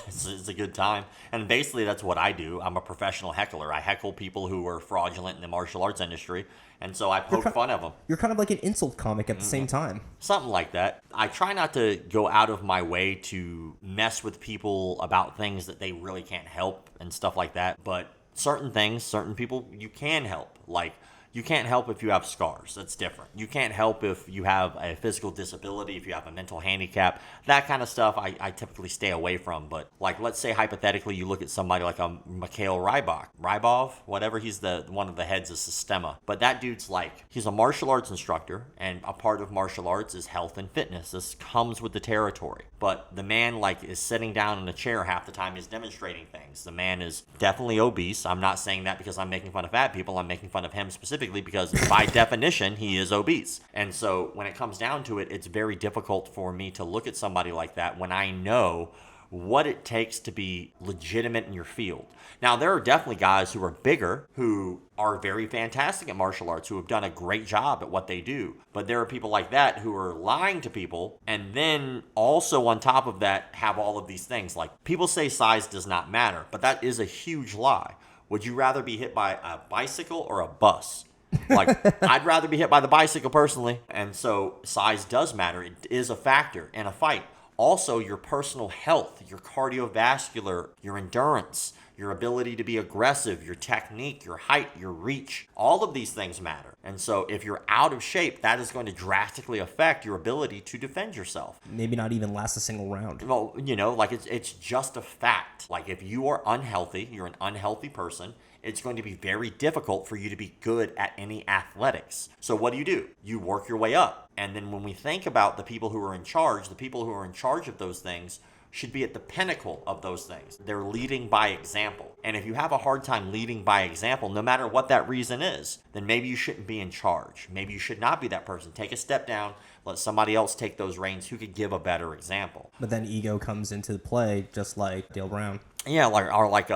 S2: It's a good time. And basically, that's what I do. I'm a professional heckler. I heckle people who are fraudulent in the martial arts industry. And so I poke fun of them.
S1: You're kind of like an insult comic at the same time.
S2: Something like that. I try not to go out of my way to mess with people about things that they really can't help and stuff like that. But certain things, certain people, you can help. Like, you can't help if you have scars. That's different. You can't help if you have a physical disability, if you have a mental handicap. That kind of stuff I typically stay away from. But like, let's say hypothetically you look at somebody like a Mikhail Rybov, whatever, he's one of the heads of Sistema. But that dude's like, he's a martial arts instructor, and a part of martial arts is health and fitness. This comes with the territory. But the man is sitting down in a chair half the time he's demonstrating things. The man is definitely obese. I'm not saying that because I'm making fun of fat people. I'm making fun of him specifically because by definition, he is obese. And so when it comes down to it, it's very difficult for me to look at somebody like that when I know what it takes to be legitimate in your field. Now, there are definitely guys who are bigger, who are very fantastic at martial arts, who have done a great job at what they do. But there are people like that who are lying to people, and then also on top of that have all of these things. Like, people say size does not matter, but that is a huge lie. Would you rather be hit by a bicycle or a bus? Like, I'd rather be hit by the bicycle personally. And so size does matter. It is a factor in a fight. Also, your personal health, your cardiovascular, your endurance, your ability to be aggressive, your technique, your height, your reach. All of these things matter. And so if you're out of shape, that is going to drastically affect your ability to defend yourself.
S1: Maybe not even last a single round.
S2: Well, like it's just a fact. Like if you are unhealthy, you're an unhealthy person, it's going to be very difficult for you to be good at any athletics. So what do? You work your way up. And then when we think about the people who are in charge, the people who are in charge of those things should be at the pinnacle of those things. They're leading by example. And if you have a hard time leading by example, no matter what that reason is, then maybe you shouldn't be in charge. Maybe you should not be that person. Take a step down, let somebody else take those reins who could give a better example.
S1: But then ego comes into play, just like Dale Brown.
S2: Yeah, like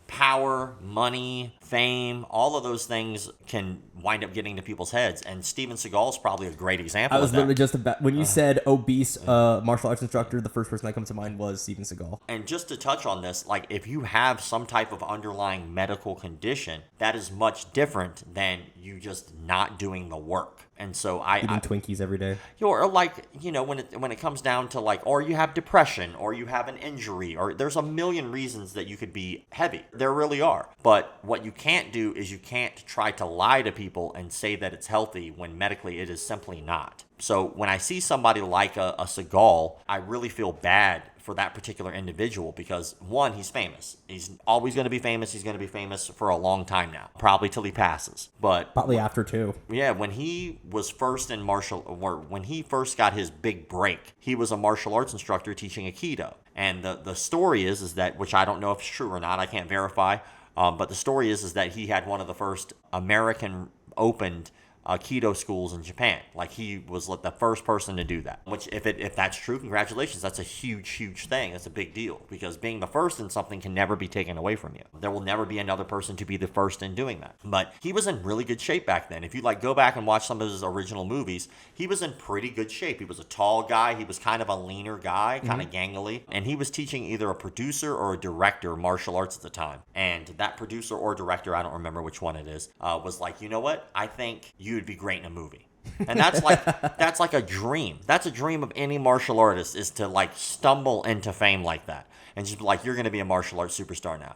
S2: power, money, fame, all of those things can wind up getting to people's heads. And Steven Seagal is probably a great example
S1: I was
S2: of that.
S1: literally just about, when you said obese martial arts instructor, the first person that comes to mind was Steven Seagal.
S2: And just to touch on this, like if you have some type of underlying medical condition, that is much different than you just not doing the work. And so
S1: eating Twinkies every day.
S2: Or like, when it comes down to like, or you have depression, or you have an injury, or there's a million reasons that you could be heavy. There really are. But what you can't do is you can't try to lie to people and say that it's healthy when medically it is simply not. So when I see somebody like a Seagal, I really feel bad for that particular individual because, one, he's famous. He's always going to be famous. He's going to be famous for a long time now, probably till he passes. But
S1: probably after too.
S2: Yeah, when he was first in when he first got his big break, he was a martial arts instructor teaching Aikido. And the story is that, which I don't know if it's true or not, I can't verify, but the story is that he had one of the first American opened Aikido schools in Japan. Like he was the first person to do that. Which, if that's true, congratulations. That's a huge thing. That's a big deal because being the first in something can never be taken away from you. There will never be another person to be the first in doing that. But he was in really good shape back then. If you go back and watch some of his original movies, he was in pretty good shape. He was a tall guy. He was kind of a leaner guy, kind of gangly, and he was teaching either a producer or a director martial arts at the time. And that producer or director, I don't remember which one it is, was like, you know what? I think you'd be great in a movie. And that's like a dream. That's a dream of any martial artist, is to stumble into fame like that and just be like, you're going to be a martial arts superstar now.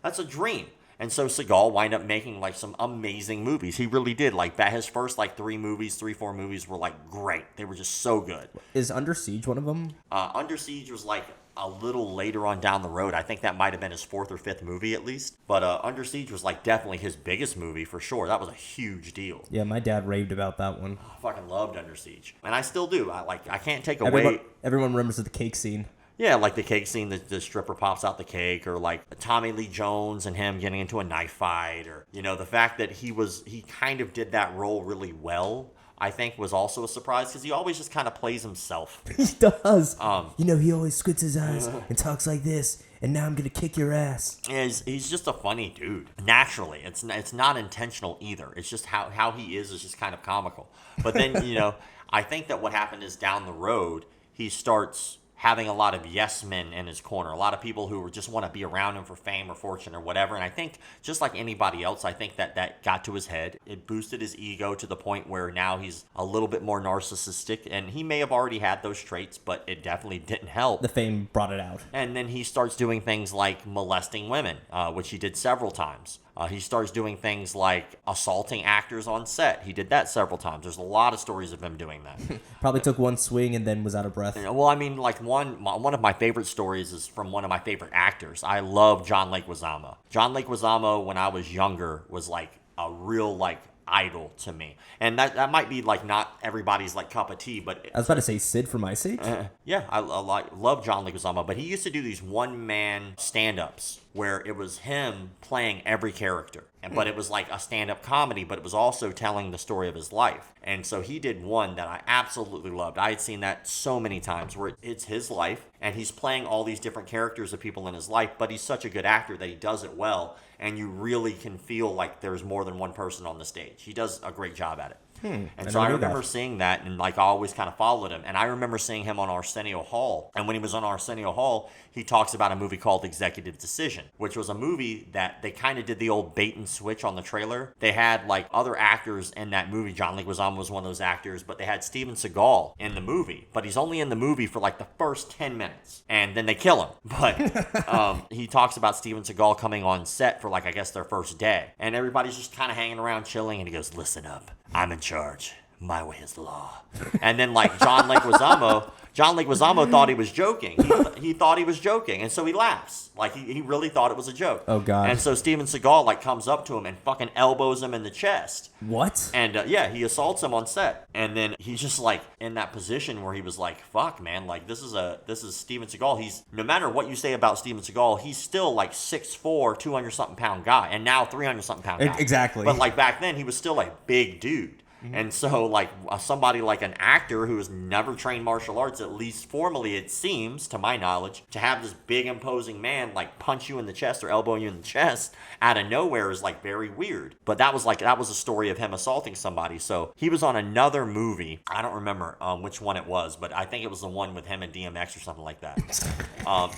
S2: That's a dream. And so Seagal wind up making some amazing movies. He really did. His first 4 movies were great. They were just so good.
S1: Is Under Siege one of them?
S2: Under Siege was a little later on down the road. I think that might have been his 4th or 5th movie at least. But Under Siege was definitely his biggest movie for sure. That was a huge deal.
S1: Yeah, my dad raved about that one.
S2: I fucking loved Under Siege. And I still do. I can't take away...
S1: Everyone remembers the cake scene.
S2: Yeah, the cake scene, the stripper pops out the cake, or Tommy Lee Jones and him getting into a knife fight, or, the fact that he kind of did that role really well, I think was also a surprise because he always just kind of plays himself.
S1: He does. He always squints his eyes and talks like this, and now I'm going to kick your ass.
S2: He's just a funny dude. Naturally. It's not intentional either. It's just how he is just kind of comical. But then, I think that what happened is down the road, he starts having a lot of yes men in his corner, a lot of people who just want to be around him for fame or fortune or whatever. And I think, just like anybody else, I think that got to his head. It boosted his ego to the point where now he's a little bit more narcissistic. And he may have already had those traits, but it definitely didn't help.
S1: The fame brought it out.
S2: And then he starts doing things like molesting women, which he did several times. He starts doing things like assaulting actors on set. He did that several times. There's a lot of stories of him doing that.
S1: Probably took one swing and then was out of breath.
S2: Well, I mean, one of my favorite stories is from one of my favorite actors. I love John Leguizamo. John Leguizamo, when I was younger, was a real idol to me. And that might be not everybody's cup of tea, but
S1: I was about to say Sid from Ice Age.
S2: Yeah, I love John Leguizamo, but he used to do these one-man stand-ups where it was him playing every character. But it was a stand-up comedy, but it was also telling the story of his life. And so he did one that I absolutely loved. I had seen that so many times where it's his life, and he's playing all these different characters of people in his life, but he's such a good actor that he does it well, and you really can feel like there's more than one person on the stage. He does a great job at it. And so I remember seeing that, and like I always kind of followed him. And I remember seeing him on Arsenio Hall. And when he was on Arsenio Hall, he talks about a movie called Executive Decision, which was a movie that they kind of did the old bait and switch on the trailer. They had like other actors in that movie. John Leguizamo was one of those actors, but they had Steven Seagal in the movie. But he's only in the movie for like the first 10 minutes, and then they kill him. But he talks about Steven Seagal coming on set for like, I guess, their first day. And everybody's just kind of hanging around chilling, and he goes, "Listen up, I'm in charge. My way is the law." And then like John Leguizamo thought he was joking. He thought he was joking, and so he laughs. Like he really thought it was a joke.
S1: Oh God!
S2: And so Steven Seagal like comes up to him and fucking elbows him in the chest.
S1: What?
S2: And yeah, he assaults him on set, and then he's just like in that position where he was like, "Fuck, man! Like this is Steven Seagal. He's no matter what you say about Steven Seagal, he's still like 6'4", 200-something pound guy, and now 300-something pound guy.
S1: Exactly.
S2: But like back then, he was still a big dude. And so, like, somebody like an actor who has never trained martial arts, at least formally, it seems, to my knowledge, to have this big, imposing man, like, punch you in the chest or elbow you in the chest out of nowhere is, like, very weird. But that was a story of him assaulting somebody. So he was on another movie. I don't remember which one it was, but I think it was the one with him and DMX or something like that.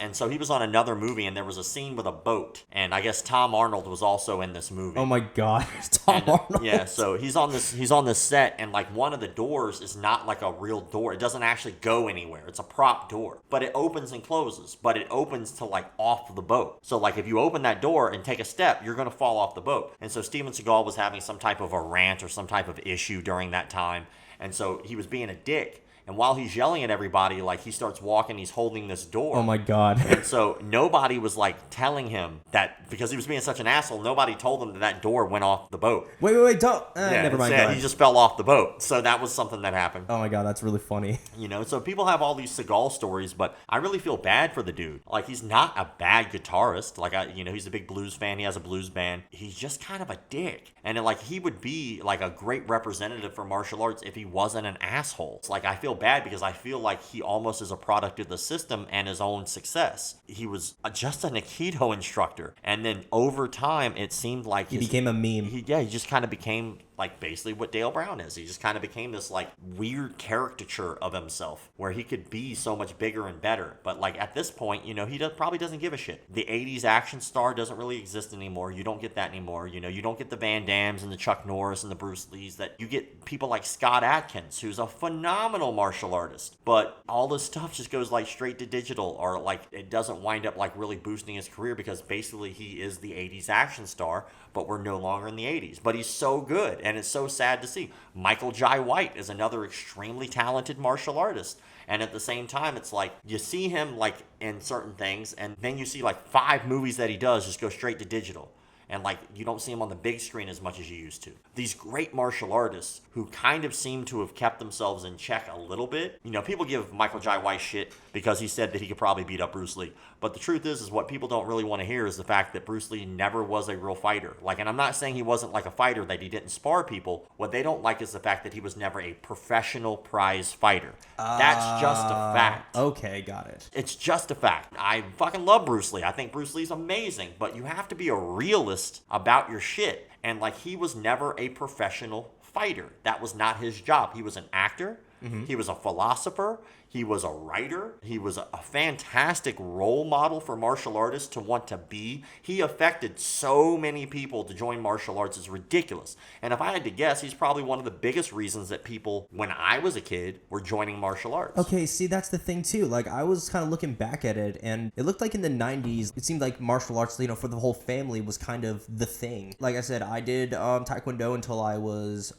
S2: And so he was on another movie, and there was a scene with a boat. And I guess Tom Arnold was also in this movie.
S1: Oh, my God. Tom Arnold.
S2: Yeah, so he's on this set, and like one of the doors is not like a real door. It doesn't actually go anywhere. It's a prop door, but it opens and closes, but it opens to like off the boat. So like if you open that door and take a step, you're going to fall off the boat. And so Steven Seagal was having some type of a rant or some type of issue during that time. And so he was being a dick. And while he's yelling at everybody, like he starts walking, he's holding this door.
S1: Oh my God.
S2: And so nobody was like telling him that, because he was being such an asshole, nobody told him that door went off the boat.
S1: Wait, don't. Never mind.
S2: Yeah, he just fell off the boat. So that was something that happened.
S1: Oh my God, that's really funny.
S2: You know, so people have all these Seagal stories, but I really feel bad for the dude. Like, he's not a bad guitarist. Like, he's a big blues fan. He has a blues band. He's just kind of a dick. And like, he would be like a great representative for martial arts if he wasn't an asshole. It's like, I feel bad because I feel like he almost is a product of the system and his own success. He was just an Aikido instructor. And then over time, it seemed like
S1: he became a meme.
S2: He just kind of became like basically what Dale Brown is. He just kind of became this like weird caricature of himself where he could be so much bigger and better. But like at this point, he probably doesn't give a shit. The 80s action star doesn't really exist anymore. You don't get that anymore. You don't get the Van Dammes and the Chuck Norris and the Bruce Lees. That you get people like Scott Adkins, who's a phenomenal martial artist. But all this stuff just goes like straight to digital, or like it doesn't wind up like really boosting his career because basically he is the 80s action star, but we're no longer in the 80s. But he's so good. And it's so sad to see. Michael Jai White is another extremely talented martial artist. And at the same time, it's like you see him like in certain things, and then you see like 5 movies that he does just go straight to digital. And like you don't see him on the big screen as much as you used to. These great martial artists who kind of seem to have kept themselves in check a little bit. People give Michael Jai White shit because he said that he could probably beat up Bruce Lee. But the truth is what people don't really want to hear is the fact that Bruce Lee never was a real fighter. Like, and I'm not saying he wasn't like a fighter, that he didn't spar people. What they don't like is the fact that he was never a professional prize fighter. That's just a fact.
S1: Okay, got it.
S2: It's just a fact. I fucking love Bruce Lee. I think Bruce Lee's amazing, but you have to be a realist about your shit. And like, he was never a professional fighter. That was not his job. He was an actor. Mm-hmm. He was a philosopher. He was a writer. He was a fantastic role model for martial artists to want to be. He affected so many people to join martial arts. It's ridiculous. And if I had to guess, he's probably one of the biggest reasons that people, when I was a kid, were joining martial arts.
S1: Okay, see, that's the thing too. Like, I was kind of looking back at it, and it looked like in the 90s, it seemed like martial arts, for the whole family was kind of the thing. Like I said, I did Taekwondo until I was...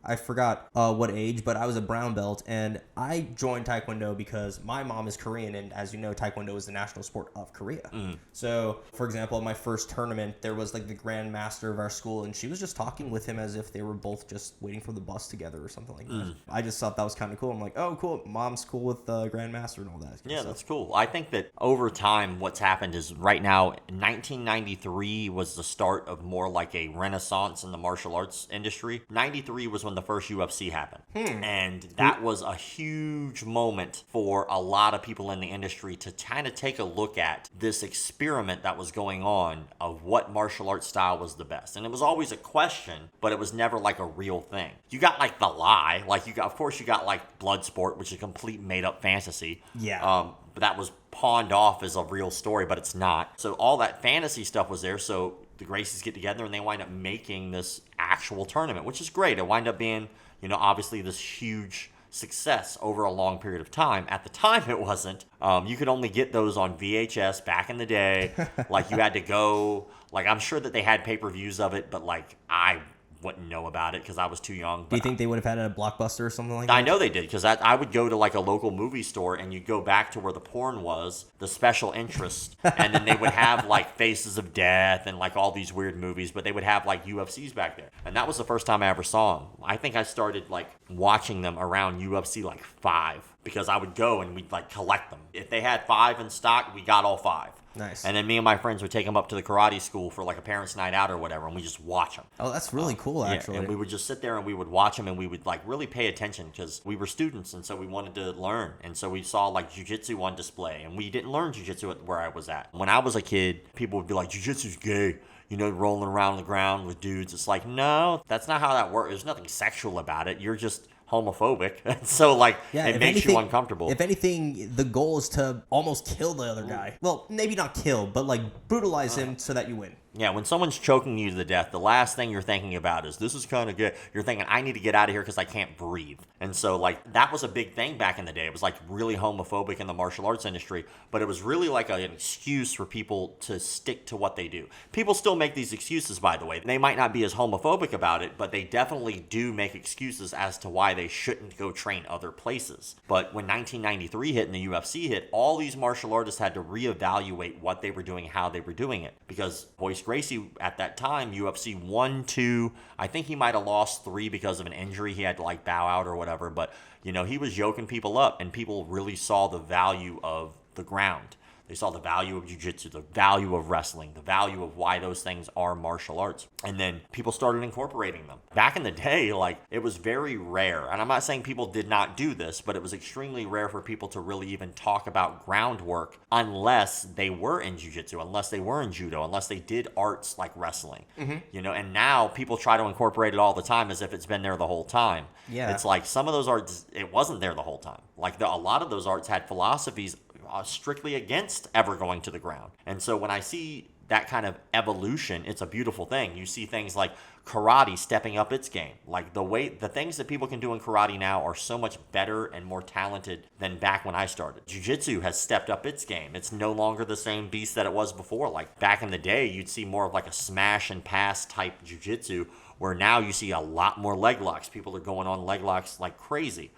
S1: I forgot what age, but I was a brown belt, and I joined Taekwondo because my mom is Korean, and as you know, Taekwondo is the national sport of Korea. Mm. So, for example, at my first tournament, there was like the grand master of our school, and she was just talking with him as if they were both just waiting for the bus together or something like that. I just thought that was kind of cool. I'm like, oh, cool, mom's cool with the grand master and all that.
S2: Yeah, that's cool. I think that over time, what's happened is right now, 1993 was the start of more like a renaissance in the martial arts industry. 93 was when when the first UFC happened. And that was a huge moment for a lot of people in the industry to kind of take a look at this experiment that was going on of what martial arts style was the best. And it was always a question, but it was never like a real thing. You got like The Lie, like you got, of course you got like Bloodsport, which is a complete made up fantasy.
S1: Yeah.
S2: But that was pawned off as a real story, but it's not. So all that fantasy stuff was there. So the Gracies get together and they wind up making this actual tournament, which is great. It wind up being, obviously this huge success over a long period of time. At the time, it wasn't. You could only get those on VHS back in the day. Like you had to go, like I'm sure that they had pay-per-views of it, but like I wouldn't know about it because I was too young.
S1: Do you think they would have had it at a Blockbuster or something like that?
S2: I know they did because I would go to like a local movie store and you'd go back to where the porn was, the special interest, and then they would have like Faces of Death and like all these weird movies, but they would have like UFCs back there. And that was the first time I ever saw them. I think I started like watching them around UFC like 5 because I would go and we'd like collect them. If they had 5 in stock, we got all 5.
S1: Nice.
S2: And then me and my friends would take them up to the karate school for like a parents' night out or whatever, and we just watch them.
S1: Oh, that's really cool, actually.
S2: Yeah, and we would just sit there and we would watch them and we would like really pay attention because we were students and so we wanted to learn. And so we saw like jiu-jitsu on display and we didn't learn jiu-jitsu where I was at. When I was a kid, people would be like, jiu-jitsu's gay. Rolling around on the ground with dudes. It's like, no, that's not how that works. There's nothing sexual about it. You're just homophobic. So, like, it makes you uncomfortable.
S1: If anything, the goal is to almost kill the other guy. Well, maybe not kill, but, like, brutalize him so that you win.
S2: Yeah, when someone's choking you to death, the last thing you're thinking about is, this is kind of good. You're thinking, I need to get out of here because I can't breathe. And so, like, that was a big thing back in the day. It was, like, really homophobic in the martial arts industry, but it was really like an excuse for people to stick to what they do. People still make these excuses, by the way. They might not be as homophobic about it, but they definitely do make excuses as to why they shouldn't go train other places. But when 1993 hit and the UFC hit, all these martial artists had to reevaluate what they were doing, how they were doing it. Because Royce Gracie, at that time, UFC 1, 2, I think he might have lost 3 because of an injury. He had to like bow out or whatever. But, he was yoking people up and people really saw the value of the ground. They saw the value of jiu-jitsu, the value of wrestling, the value of why those things are martial arts. And then people started incorporating them. Back in the day, like, it was very rare. And I'm not saying people did not do this, but it was extremely rare for people to really even talk about groundwork unless they were in jiu-jitsu, unless they were in judo, unless they did arts like wrestling. Mm-hmm. And now people try to incorporate it all the time as if it's been there the whole time.
S1: Yeah.
S2: It's like some of those arts, it wasn't there the whole time. Like a lot of those arts had philosophies strictly against ever going to the ground. And so when I see that kind of evolution, it's a beautiful thing. You see things like karate stepping up its game. Like the things that people can do in karate now are so much better and more talented than back when I started. Jiu-jitsu has stepped up its game. It's no longer the same beast that it was before. Like back in the day, you'd see more of like a smash and pass type jiu-jitsu, where now you see a lot more leg locks. People are going on leg locks like crazy.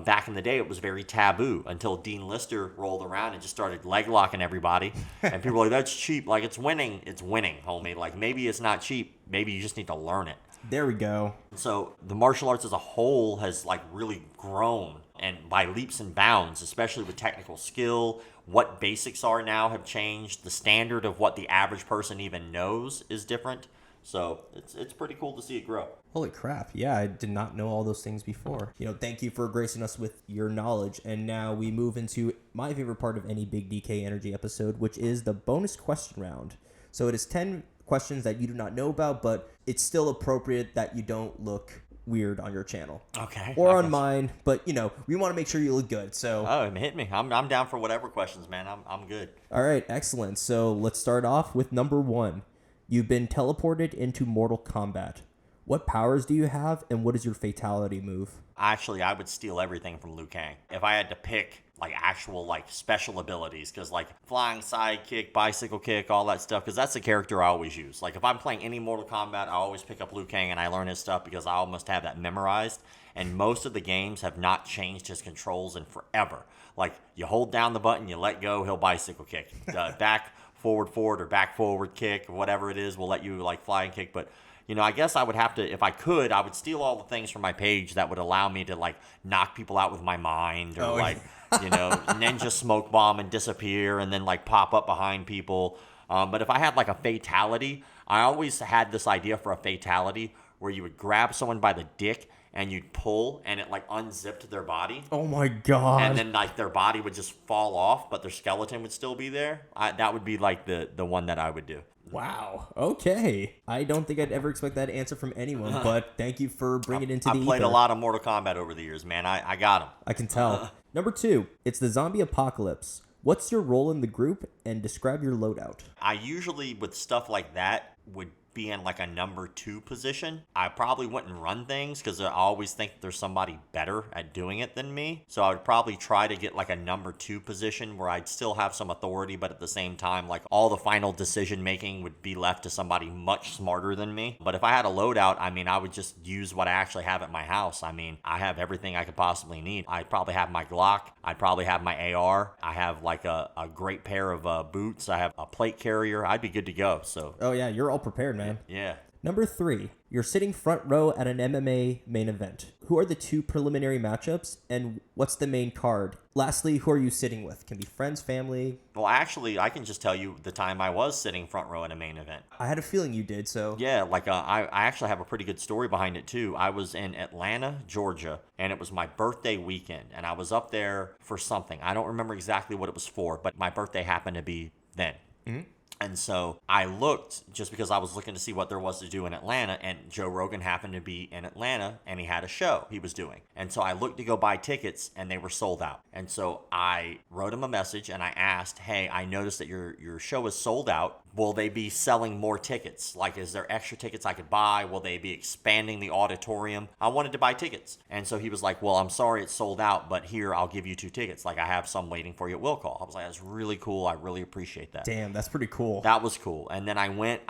S2: Back in the day, it was very taboo until Dean Lister rolled around and just started leg locking everybody. And people were like, that's cheap. Like, it's winning. It's winning, homie. Like, maybe it's not cheap. Maybe you just need to learn it.
S1: There we go.
S2: So the martial arts as a whole has, like, really grown. And by leaps and bounds, especially with technical skill, what basics are now have changed. The standard of what the average person even knows is different. So it's pretty cool to see it grow.
S1: Holy crap. Yeah, I did not know all those things before. Thank you for gracing us with your knowledge. And now we move into my favorite part of any Big DK Energy episode, which is the bonus question round. So it is 10 questions that you do not know about, but it's still appropriate that you don't look weird on your channel.
S2: Okay.
S1: Or on mine, but we want to make sure you look good. So
S2: hit me. I'm down for whatever questions, man. I'm good.
S1: All right, excellent. So let's start off with number 1. You've been teleported into Mortal Kombat. What powers do you have, and what is your fatality move?
S2: Actually, I would steal everything from Liu Kang. If I had to pick, like, actual, like, special abilities, because, like, flying sidekick, bicycle kick, all that stuff, because that's the character I always use. Like, if I'm playing any Mortal Kombat, I always pick up Liu Kang, and I learn his stuff because I almost have that memorized. And most of the games have not changed his controls in forever. Like, you hold down the button, you let go, he'll bicycle kick. Back forward, or back forward kick, or whatever it is, will let you, like, fly and kick. But I guess I would have to, if I could, I would steal all the things from my page that would allow me to, like, knock people out with my mind, or, ninja smoke bomb and disappear and then, like, pop up behind people. But if I had, like, a fatality, I always had this idea for a fatality where you would grab someone by the dick and you'd pull and it like unzipped their body.
S1: Oh my God.
S2: And then like their body would just fall off, but their skeleton would still be there. That would be like the one that I would do.
S1: Wow. Okay. I don't think I'd ever expect that answer from anyone, but thank you for bringing it into the
S2: I played
S1: ether.
S2: a lot of Mortal Kombat over the years, man. I got them.
S1: I can tell. Number 2, it's the zombie apocalypse. What's your role in the group, and describe your loadout?
S2: I usually, with stuff like that, would be in like a number 2 position. I probably wouldn't run things because I always think there's somebody better at doing it than me. So I would probably try to get like a number 2 position where I'd still have some authority, but at the same time, like all the final decision making would be left to somebody much smarter than me. But if I had a loadout, I mean, I would just use what I actually have at my house. I mean, I have everything I could possibly need. I'd probably have my Glock. I'd probably have my AR. I have like a great pair of boots. I have a plate carrier. I'd be good to go. So.
S1: Oh yeah, you're all prepared, man.
S2: Yeah.
S1: Number 3, you're sitting front row at an MMA main event. Who are the 2 preliminary matchups, and what's the main card? Lastly, who are you sitting with? Can be friends, family.
S2: Well, actually, I can just tell you the time I was sitting front row at a main event.
S1: I had a feeling you did, so.
S2: Yeah, like I actually have a pretty good story behind it too. I was in Atlanta, Georgia, and it was my birthday weekend, and I was up there for something. I don't remember exactly what it was for, but my birthday happened to be then. Mm-hmm. And so I looked just because I was looking to see what there was to do in Atlanta, and Joe Rogan happened to be in Atlanta and he had a show he was doing. And so I looked to go buy tickets and they were sold out. And so I wrote him a message and I asked, hey, I noticed that your show is sold out. Will they be selling more tickets? Like, is there extra tickets I could buy? Will they be expanding the auditorium? I wanted to buy tickets. And so he was like, well, I'm sorry it's sold out, but here, I'll give you 2 tickets. Like, I have some waiting for you at will call. I was like, that's really cool. I really appreciate that.
S1: Damn, that's pretty cool.
S2: That was cool. And then I went,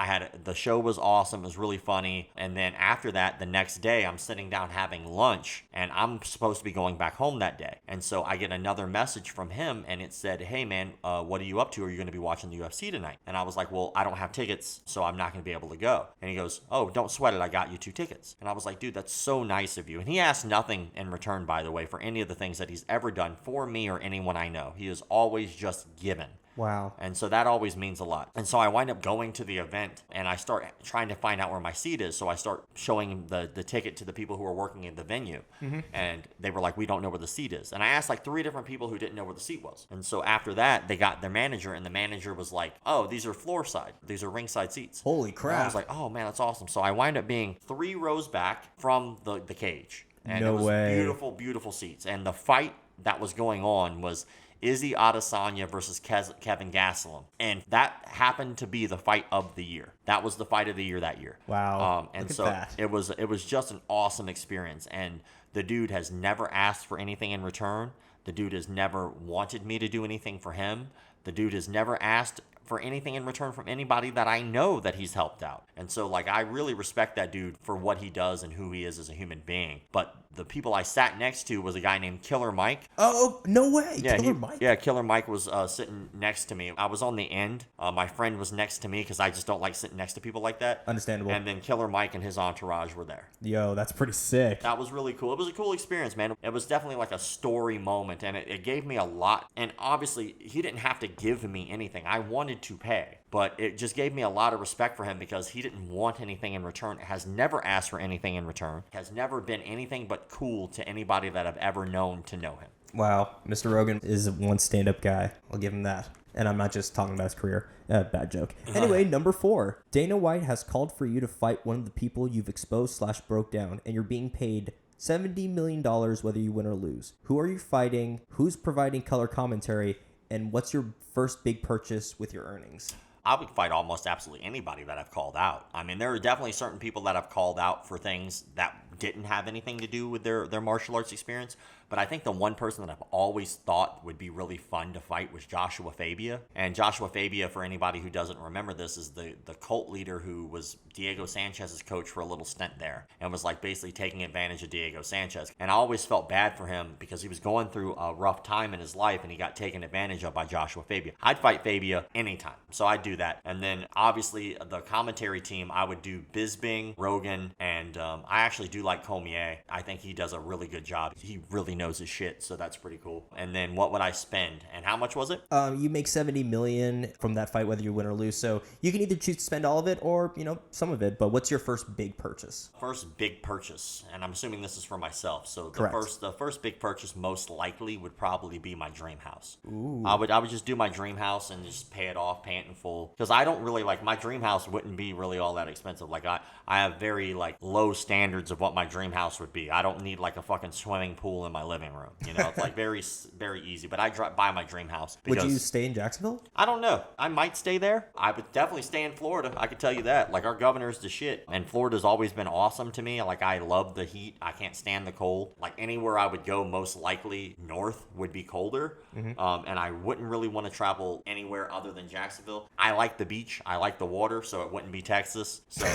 S2: the show was awesome. It was really funny. And then after that, the next day, I'm sitting down having lunch and I'm supposed to be going back home that day. And so I get another message from him and it said, hey man, what are you up to? Are you going to be watching the UFC tonight? And I was like, well, I don't have tickets, so I'm not going to be able to go. And he goes, oh, don't sweat it. I got you 2 tickets. And I was like, dude, that's so nice of you. And he asked nothing in return, by the way, for any of the things that he's ever done for me or anyone I know. He is always just given.
S1: Wow.
S2: And so that always means a lot. And so I wind up going to the event and I start trying to find out where my seat is. So I start showing the ticket to the people who are working in the venue. Mm-hmm. And they were like, we don't know where the seat is. And I asked like 3 different people who didn't know where the seat was. And so after that, they got their manager and the manager was like, oh, these are floor side. These are ringside seats.
S1: Holy crap.
S2: And I was like, oh man, that's awesome. So I wind up being 3 rows back from the cage. And
S1: no
S2: it was
S1: way.
S2: Beautiful, beautiful seats. And the fight that was going on was Izzy Adesanya versus Kevin Gastelum. And that happened to be the fight of the year. That was the fight of the year that year.
S1: Wow.
S2: And
S1: Look
S2: so
S1: at that.
S2: it was just an awesome experience. And the dude has never asked for anything in return. The dude has never wanted me to do anything for him. The dude has never asked for anything in return from anybody that I know that he's helped out. And so like I really respect that dude for what he does and who he is as a human being. But the people I sat next to was a guy named Killer Mike.
S1: Oh, no way.
S2: Yeah,
S1: Killer Mike?
S2: Yeah, Killer Mike was sitting next to me. I was on the end. My friend was next to me because I just don't like sitting next to people like that.
S1: Understandable.
S2: And then Killer Mike and his entourage were there.
S1: Yo, that's pretty sick.
S2: That was really cool. It was a cool experience, man. It was definitely like a story moment, and it gave me a lot. And obviously, he didn't have to give me anything. I wanted to pay. But it just gave me a lot of respect for him because he didn't want anything in return, has never asked for anything in return, has never been anything but cool to anybody that I've ever known to know him.
S1: Wow. Mr. Rogan is one stand-up guy. I'll give him that. And I'm not just talking about his career. Bad joke. Anyway, number 4. Dana White has called for you to fight one of the people you've exposed/broke down, and you're being paid $70 million whether you win or lose. Who are you fighting? Who's providing color commentary? And what's your first big purchase with your earnings?
S2: I would fight almost absolutely anybody that I've called out. I mean, there are definitely certain people that I've called out for things that didn't have anything to do with their martial arts experience. But I think the one person that I've always thought would be really fun to fight was Joshua Fabia. And Joshua Fabia, for anybody who doesn't remember this, is the cult leader who was Diego Sanchez's coach for a little stint there and was like basically taking advantage of Diego Sanchez. And I always felt bad for him because he was going through a rough time in his life and he got taken advantage of by Joshua Fabia. I'd fight Fabia anytime. So I'd do that. And then obviously the commentary team, I would do Bisbing, Rogan, and I actually do like like Cormier. I think he does a really good job. He really knows his shit, so that's pretty cool. And then what would I spend? And how much was it?
S1: You make 70 million from that fight, whether you win or lose. So you can either choose to spend all of it or, some of it. But what's your first big purchase?
S2: First big purchase, and I'm assuming this is for myself. So
S1: Correct.
S2: the first big purchase most likely would probably be my dream house.
S1: Ooh.
S2: I would just do my dream house and just pay it off, pay it in full. Because I don't really like, my dream house wouldn't be really all that expensive. Like I have very like low standards of what my dream house would be. I don't need like a fucking swimming pool in my living room. It's like very very easy. But I buy my dream house.
S1: Would you stay in Jacksonville?
S2: I don't know. I might stay there. I would definitely stay in Florida. I could tell you that. Like, our governor's the shit. And Florida's always been awesome to me. Like, I love the heat. I can't stand the cold. Like, anywhere I would go, most likely north would be colder. And I wouldn't really want to travel anywhere other than Jacksonville. I like the beach. I like the water, so it wouldn't be Texas. So,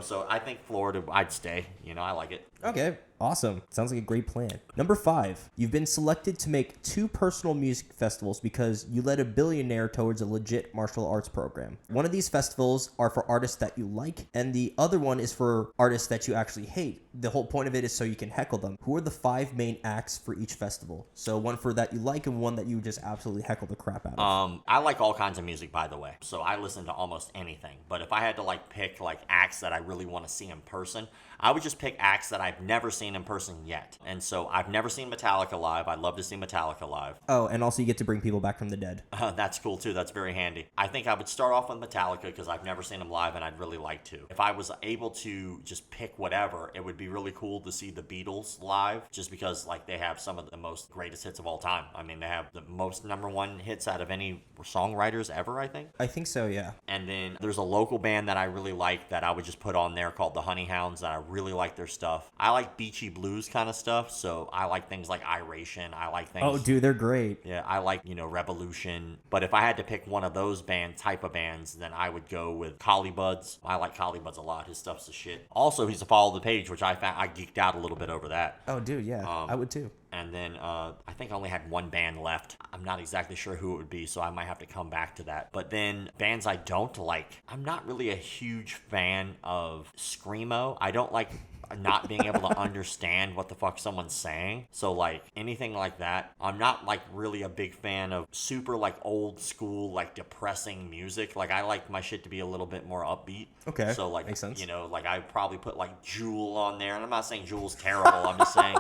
S2: so I think Florida, I'd stay. I like it.
S1: Okay, awesome. Sounds like a great plan. Number 5, you've been selected to make 2 personal music festivals because you led a billionaire towards a legit martial arts program. One of these festivals are for artists that you like, and the other one is for artists that you actually hate. The whole point of it is so you can heckle them. Who are the 5 main acts for each festival? So one for that you like and one that you just absolutely heckle the crap out of.
S2: I like all kinds of music, by the way. So I listen to almost anything. But if I had to pick acts that I really want to see in person, I would just pick acts that I've never seen in person yet. And so I've never seen Metallica live. I'd love to see Metallica live.
S1: Oh, and also you get to bring people back from the dead.
S2: That's cool too. That's very handy. I think I would start off with Metallica because I've never seen them live and I'd really like to. If I was able to just pick whatever, it would be really cool to see the Beatles live just because they have some of the most greatest hits of all time. I mean, they have the most #1 hits out of any songwriters ever, I think.
S1: I think so, yeah.
S2: And then there's a local band that I really like that I would just put on there called the Hounds that I really like their stuff. I like beachy blues kind of stuff, so I like things like Iration. I like things...
S1: Oh, dude, they're great.
S2: Yeah, I like, Revolution. But if I had to pick one of those type of bands, then I would go with Collie Buddz. I like Collie Buddz a lot. His stuff's the shit. Also, he's a follow the page, which I found I geeked out a little bit over that.
S1: Oh, dude, yeah. I would too.
S2: And then I think I only had one band left. I'm not exactly sure who it would be, so I might have to come back to that. But then bands I don't like, I'm not really a huge fan of Screamo. I don't like not being able to understand what the fuck someone's saying. So anything like that. I'm not really a big fan of super old school depressing music. I like my shit to be a little bit more upbeat.
S1: Okay.
S2: So
S1: makes sense.
S2: I probably put Jewel on there, and I'm not saying Jewel's terrible. I'm just saying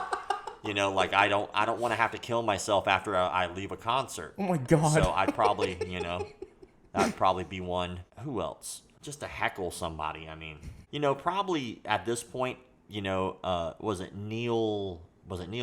S2: I don't want to have to kill myself after I leave a concert.
S1: Oh my god.
S2: So I'd probably, that'd probably be one. Who else? Just to heckle somebody. I mean, probably at this point, was it Neil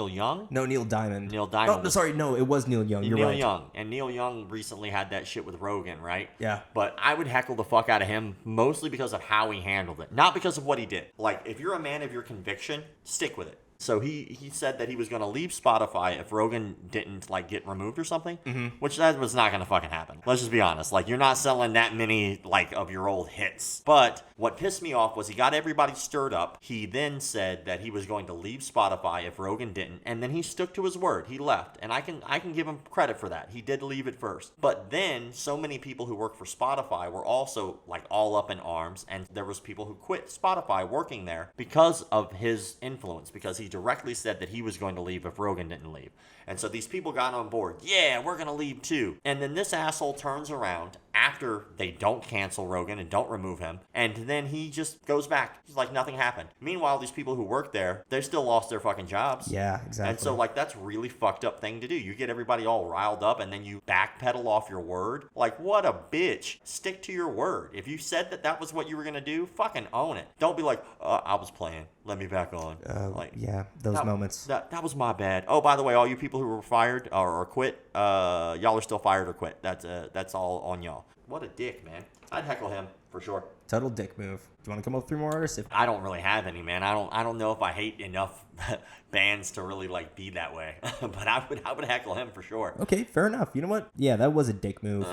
S2: Young?
S1: No, Neil Diamond.
S2: Neil Diamond.
S1: Oh, sorry, no, it was Neil Young. You're right.
S2: Neil Young. And Neil Young recently had that shit with Rogan, right?
S1: Yeah.
S2: But I would heckle the fuck out of him mostly because of how he handled it, not because of what he did. If you're a man of your conviction, stick with it. So he said that he was going to leave Spotify if Rogan didn't get removed or something, which that was not going to fucking happen. Let's just be honest. You're not selling that many of your old hits. But what pissed me off was he got everybody stirred up. He then said that he was going to leave Spotify if Rogan didn't, and then he stuck to his word. He left, and I can give him credit for that. He did leave it first. But then so many people who work for Spotify were also all up in arms, and there was people who quit Spotify working there because of his influence, because he directly said that he was going to leave if Rogan didn't leave. And so these people got on board. Yeah, we're going to leave too. And then this asshole turns around after they don't cancel Rogan and don't remove him, and then he just goes back. He's like nothing happened. Meanwhile, these people who work there, they still lost their fucking jobs.
S1: Yeah, exactly.
S2: And so that's really fucked up thing to do. You get everybody all riled up and then you backpedal off your word. What a bitch. Stick to your word. If you said that was what you were going to do, fucking own it. Don't be I was playing. Let me back on.
S1: Yeah, those moments.
S2: That was my bad. Oh, by the way, all you people who were fired or quit, y'all are still fired or quit. That's all on y'all. What a dick, man. I'd heckle him for sure.
S1: Total dick move. Do you want to come up with 3 more artists?
S2: I don't really have any, man. I don't know if I hate enough bands to really be that way. But I would heckle him for sure.
S1: Okay, fair enough. You know what? Yeah, that was a dick move.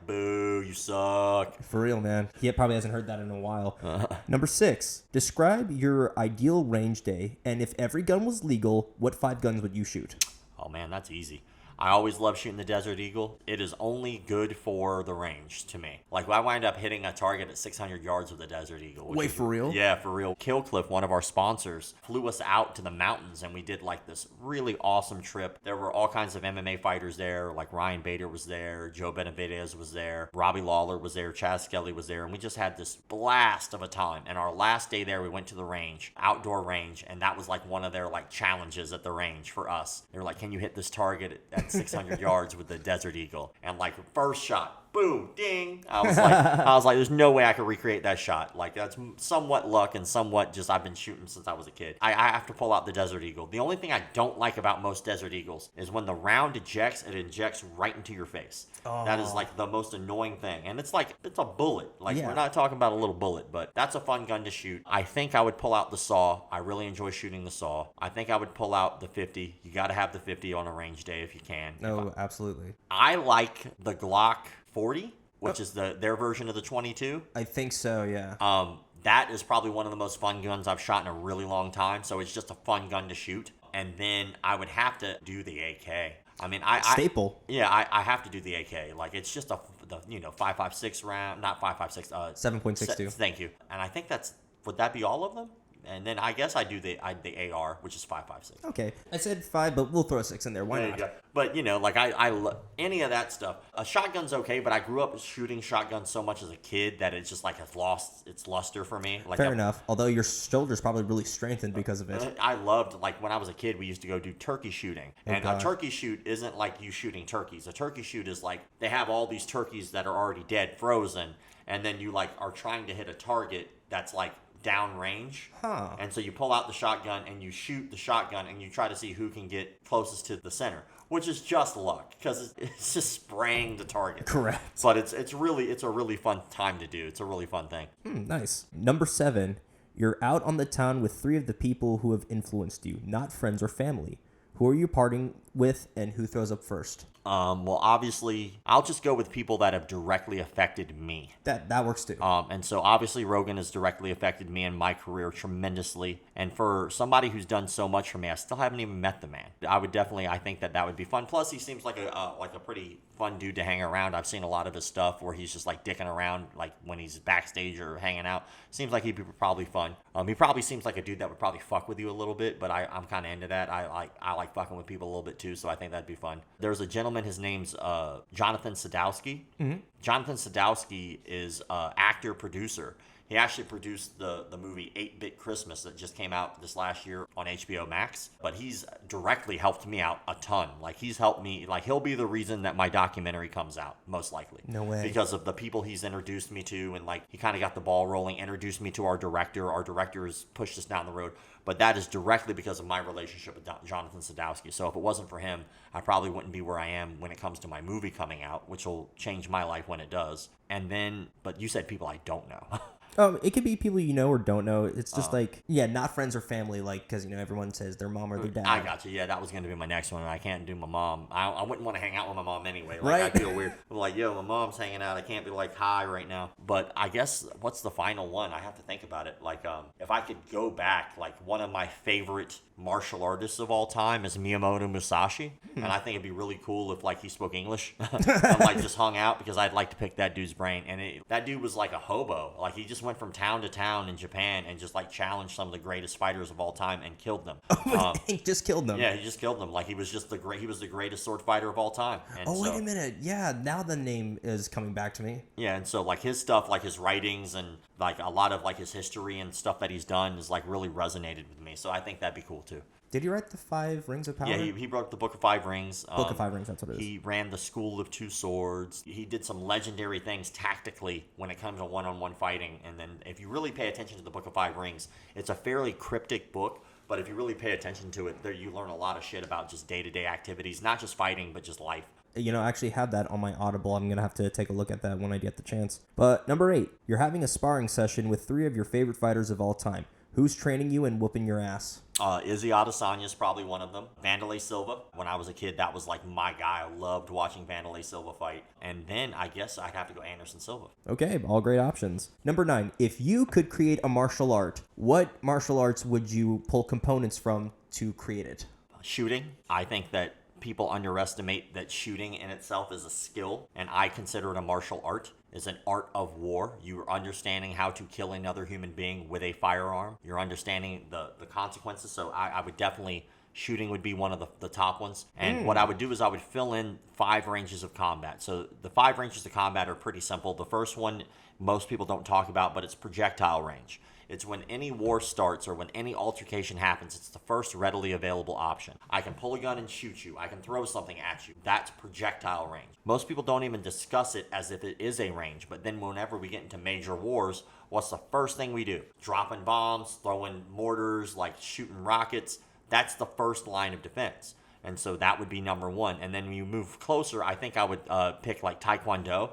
S2: Boo, you suck.
S1: For real, man. He probably hasn't heard that in a while. Number 6. Describe your ideal range day, and if every gun was legal, what 5 guns would you shoot?
S2: Oh, man, that's easy. I always love shooting the Desert Eagle. It is only good for the range to me. Like, I wind up hitting a target at 600 yards with the Desert Eagle.
S1: Wait, for real?
S2: Yeah, for real. Killcliff, one of our sponsors, flew us out to the mountains, and we did like this really awesome trip. There were all kinds of MMA fighters there. Like Ryan Bader was there, Joe Benavidez was there, Robbie Lawler was there, Chaz Skelly was there, and we just had this blast of a time. And our last day there, we went to the range, outdoor range, and that was like one of their like challenges at the range for us. They were like, can you hit this target at 600 yards with the Desert Eagle? And like first shot, boom, ding. I was like, there's no way I could recreate that shot. Like, that's somewhat luck and somewhat just I've been shooting since I was a kid. I have to pull out the Desert Eagle. The only thing I don't like about most Desert Eagles is when the round ejects, it ejects right into your face. Oh. That is like the most annoying thing. And it's like, it's a bullet. Like, we're not talking about a little bullet, but that's a fun gun to shoot. I think I would pull out the SAW. I really enjoy shooting the SAW. I think I would pull out the 50. You got to have the 50 on a range day if you can.
S1: No, absolutely.
S2: I like the Glock 40, which is their version of the 22. I
S1: think so, yeah.
S2: That is probably one of the most fun guns I've shot in a really long time, so it's just a fun gun to shoot. And then I would have to do the AK. I mean,
S1: staple.
S2: I have to do the AK. Like, it's just the 5.56 round, not 5.56.
S1: 7.62.
S2: Thank you. And I think would that be all of them? And then I guess I do the AR, which is 5.56.
S1: Okay, I said 5, but we'll throw a 6 in there. Why not?
S2: But like I love any of that stuff. A shotgun's okay, but I grew up shooting shotguns so much as a kid that it's just like has lost its luster for me. Like
S1: Fair enough. Although your shoulder's probably really strengthened because of it.
S2: I loved, like, when I was a kid, we used to go do turkey shooting. And a turkey shoot isn't like you shooting turkeys. A turkey shoot is like they have all these turkeys that are already dead, frozen, and then you like are trying to hit a target that's like downrange. And so you pull out the shotgun and you shoot the shotgun and you try to see who can get closest to the center, which is just luck because it's just spraying the target.
S1: Correct.
S2: But it's a really fun time to do. It's a really fun thing.
S1: Nice. Number 7, you're out on the town with 3 of the people who have influenced you, not friends or family. Who are you partying with and who throws up first?
S2: Well, obviously, I'll just go with people that have directly affected me.
S1: That works too.
S2: And so obviously Rogan has directly affected me and my career tremendously. And for somebody who's done so much for me, I still haven't even met the man. I think that would be fun. Plus, he seems like a pretty fun dude to hang around. I've seen a lot of his stuff where he's just like dicking around, like when he's backstage or hanging out. Seems like he'd be probably fun. He probably seems like a dude that would probably fuck with you a little bit, but I'm kind of into that. I like fucking with people a little bit too, so I think that'd be fun. There's a gentleman, his name's Jonathan Sadowski. Mm-hmm. Jonathan Sadowski is actor, producer. He actually produced the movie 8-Bit Christmas that just came out this last year on HBO Max. But he's directly helped me out a ton. Like, he's helped me. Like, he'll be the reason that my documentary comes out, most likely.
S1: No way.
S2: Because of the people he's introduced me to. And, like, he kind of got the ball rolling, introduced me to our director. Our director has pushed us down the road. But that is directly because of my relationship with Jonathan Sadowski. So if it wasn't for him, I probably wouldn't be where I am when it comes to my movie coming out, which will change my life when it does. And then, but you said people I don't know.
S1: It could be people you know or don't know. It's just not friends or family, like, because, everyone says their mom or their dad.
S2: I got you. Yeah, that was going to be my next one. I can't do my mom. I wouldn't want to hang out with my mom anyway. Like,
S1: right?
S2: I feel weird. I'm like, yo, my mom's hanging out. I can't be like, hi right now. But I guess, what's the final one? I have to think about it. Like, if I could go back, like, one of my favorite martial artists of all time is Miyamoto Musashi. And I think it'd be really cool if, like, he spoke English and, like, just hung out, because I'd like to pick that dude's brain. And that dude was like a hobo. Like, he just went from town to town in Japan and just like challenged some of the greatest fighters of all time and killed them.
S1: He just killed them.
S2: Yeah, he just killed them. Like, he was just he was the greatest sword fighter of all time. And
S1: wait a minute. Yeah, now the name is coming back to me.
S2: Yeah, and so like his stuff, like his writings and like a lot of like his history and stuff that he's done is like really resonated with me. So I think that'd be cool too.
S1: Did he write the 5 Rings of Power?
S2: Yeah, he wrote the Book of 5 Rings.
S1: Book of 5 Rings, that's what it is.
S2: He ran the School of Two Swords. He did some legendary things tactically when it comes to one-on-one fighting. And then if you really pay attention to the Book of 5 Rings, it's a fairly cryptic book. But if you really pay attention to it, you learn a lot of shit about just day-to-day activities, not just fighting, but just life.
S1: I actually have that on my Audible. I'm going to have to take a look at that when I get the chance. But number 8, you're having a sparring session with 3 of your favorite fighters of all time. Who's training you and whooping your ass?
S2: Izzy Adesanya is probably one of them. Wanderlei Silva. When I was a kid, that was like my guy. I loved watching Wanderlei Silva fight. And then I guess I'd have to go Anderson Silva.
S1: Okay, all great options. Number 9, if you could create a martial art, what martial arts would you pull components from to create it?
S2: Shooting. I think that people underestimate that shooting in itself is a skill, and I consider it a martial art. It's an art of war. You're understanding how to kill another human being with a firearm. You're understanding the consequences. So I would definitely, shooting would be one of the top ones. And what I would do is I would fill in 5 ranges of combat. So the 5 ranges of combat are pretty simple. The first one most people don't talk about, but it's projectile range. It's when any war starts or when any altercation happens, it's the first readily available option. I can pull a gun and shoot you. I can throw something at you. That's projectile range. Most people don't even discuss it as if it is a range, but then whenever we get into major wars, what's the first thing we do? Dropping bombs, throwing mortars, like shooting rockets. That's the first line of defense. And so that would be number 1. And then when you move closer, I think I would pick like Taekwondo.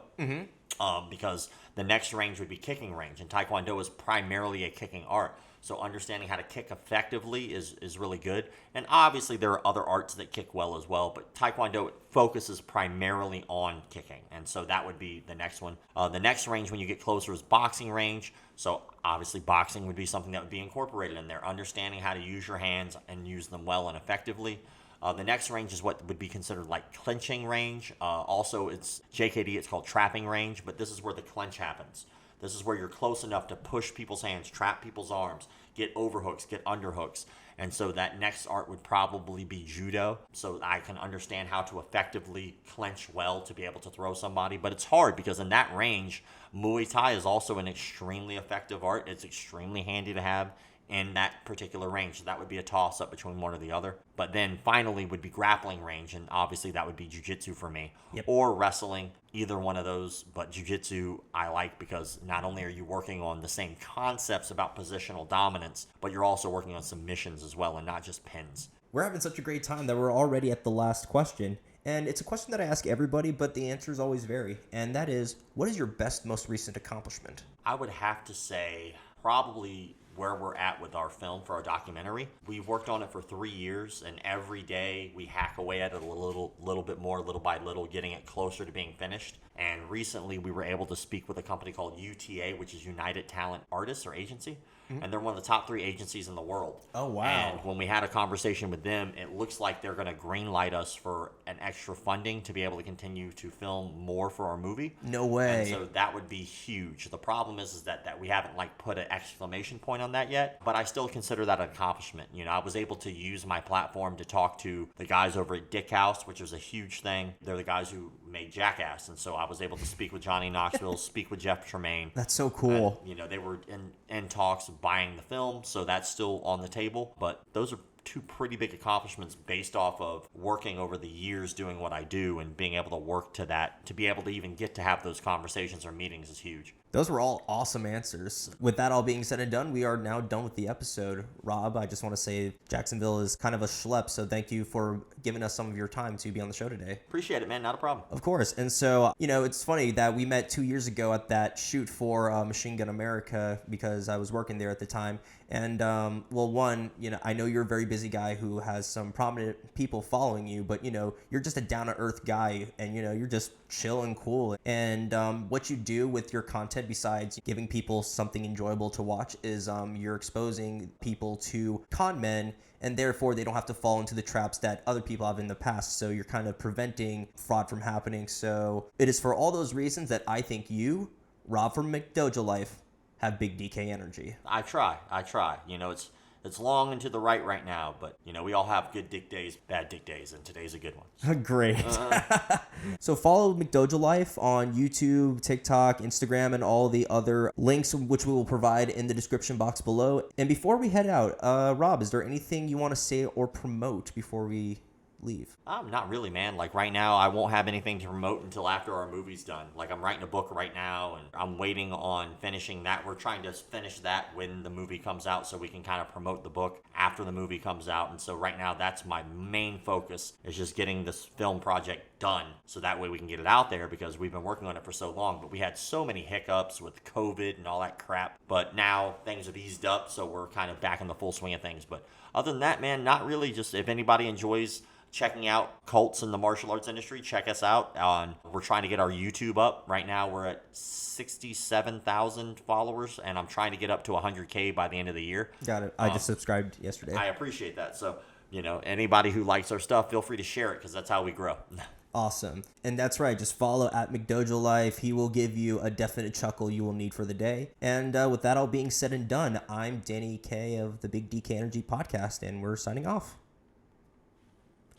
S2: Because the next range would be kicking range, and Taekwondo is primarily a kicking art. So understanding how to kick effectively is really good. And obviously there are other arts that kick well as well, but Taekwondo focuses primarily on kicking. And so that would be the next one. The next range when you get closer is boxing range. So obviously boxing would be something that would be incorporated in there. Understanding how to use your hands and use them well and effectively. The next range is what would be considered like clinching range. Also, it's JKD, it's called trapping range, but this is where the clinch happens. This is where you're close enough to push people's hands, trap people's arms, get overhooks, get underhooks. And so that next art would probably be judo. So I can understand how to effectively clench well to be able to throw somebody. But it's hard because in that range, Muay Thai is also an extremely effective art. It's extremely handy to have in that particular range. So that would be a toss-up between one or the other. But then finally would be grappling range, and obviously that would be jiu-jitsu for me.
S1: Yep.
S2: Or wrestling, either one of those. But jiu-jitsu I like because not only are you working on the same concepts about positional dominance, but you're also working on submissions as well and not just pins.
S1: We're having such a great time that we're already at the last question. And it's a question that I ask everybody, but the answers always vary. And that is, what is your best, most recent accomplishment?
S2: I would have to say probably where we're at with our film for our documentary. We've worked on it for 3 years, and every day we hack away at it a little bit more, little by little, getting it closer to being finished. And recently we were able to speak with a company called UTA, which is United Talent Artists or Agency. And they're one of the top 3 agencies in the world.
S1: Oh, wow.
S2: And when we had a conversation with them, it looks like they're going to green light us for an extra funding to be able to continue to film more for our movie.
S1: No way.
S2: And so that would be huge. The problem is that we haven't like put an exclamation point on that yet, but I still consider that an accomplishment. You know, I was able to use my platform to talk to the guys over at Dick House, which was a huge thing. They're the guys who made Jackass. And so I was able to speak with Johnny Knoxville, speak with Jeff Tremaine.
S1: That's so cool.
S2: And, you know, they were in talks of buying the film, so that's still on the table. But those are 2 pretty big accomplishments based off of working over the years doing what I do and being able to work to that. To be able to even get to have those conversations or meetings is huge.
S1: Those were all awesome answers. With that all being said and done, we are now done with the episode. Rob, I just want to say Jacksonville is kind of a schlep, so thank you for giving us some of your time to be on the show today.
S2: Appreciate it, man. Not a problem.
S1: Of course. And so, you know, it's funny that we met 2 years ago at that shoot for Machine Gun America because I was working there at the time. And, well, one, you know, I know you're a very busy guy who has some prominent people following you, but, you know, you're just a down-to-earth guy and, you know, you're just chill and cool. And what you do with your content besides giving people something enjoyable to watch is you're exposing people to con men, and therefore they don't have to fall into the traps that other people have in the past. So you're kind of preventing fraud from happening. So it is for all those reasons that I think you, Rob from McDojoLife, have big DK energy.
S2: I try. You know, it's long and to the right now, but, you know, we all have good dick days, bad dick days, and today's a good one.
S1: Great. So follow McDojoLife on YouTube, TikTok, Instagram, and all the other links which we will provide in the description box below. And before we head out, Rob, is there anything you want to say or promote before we leave?
S2: Not really, man. Like right now, I won't have anything to promote until after our movie's done. Like I'm writing a book right now, and I'm waiting on finishing that. We're trying to finish that when the movie comes out so we can kind of promote the book after the movie comes out. And so right now, that's my main focus, is just getting this film project done so that way we can get it out there, because we've been working on it for so long, but we had so many hiccups with COVID and all that crap. But now things have eased up, so we're kind of back in the full swing of things. But other than that, man, not really. Just if anybody enjoys checking out cults in the martial arts industry, check us out. We're trying to get our YouTube up. Right now we're at 67,000 followers, and I'm trying to get up to 100K by the end of the year.
S1: Got it. I just subscribed yesterday.
S2: I appreciate that. So anybody who likes our stuff, feel free to share it because that's how we grow.
S1: Awesome. And that's right. Just follow at McDojoLife. He will give you a definite chuckle you will need for the day. And with that all being said and done, I'm Danny K of the Big DK Energy Podcast, and we're signing off.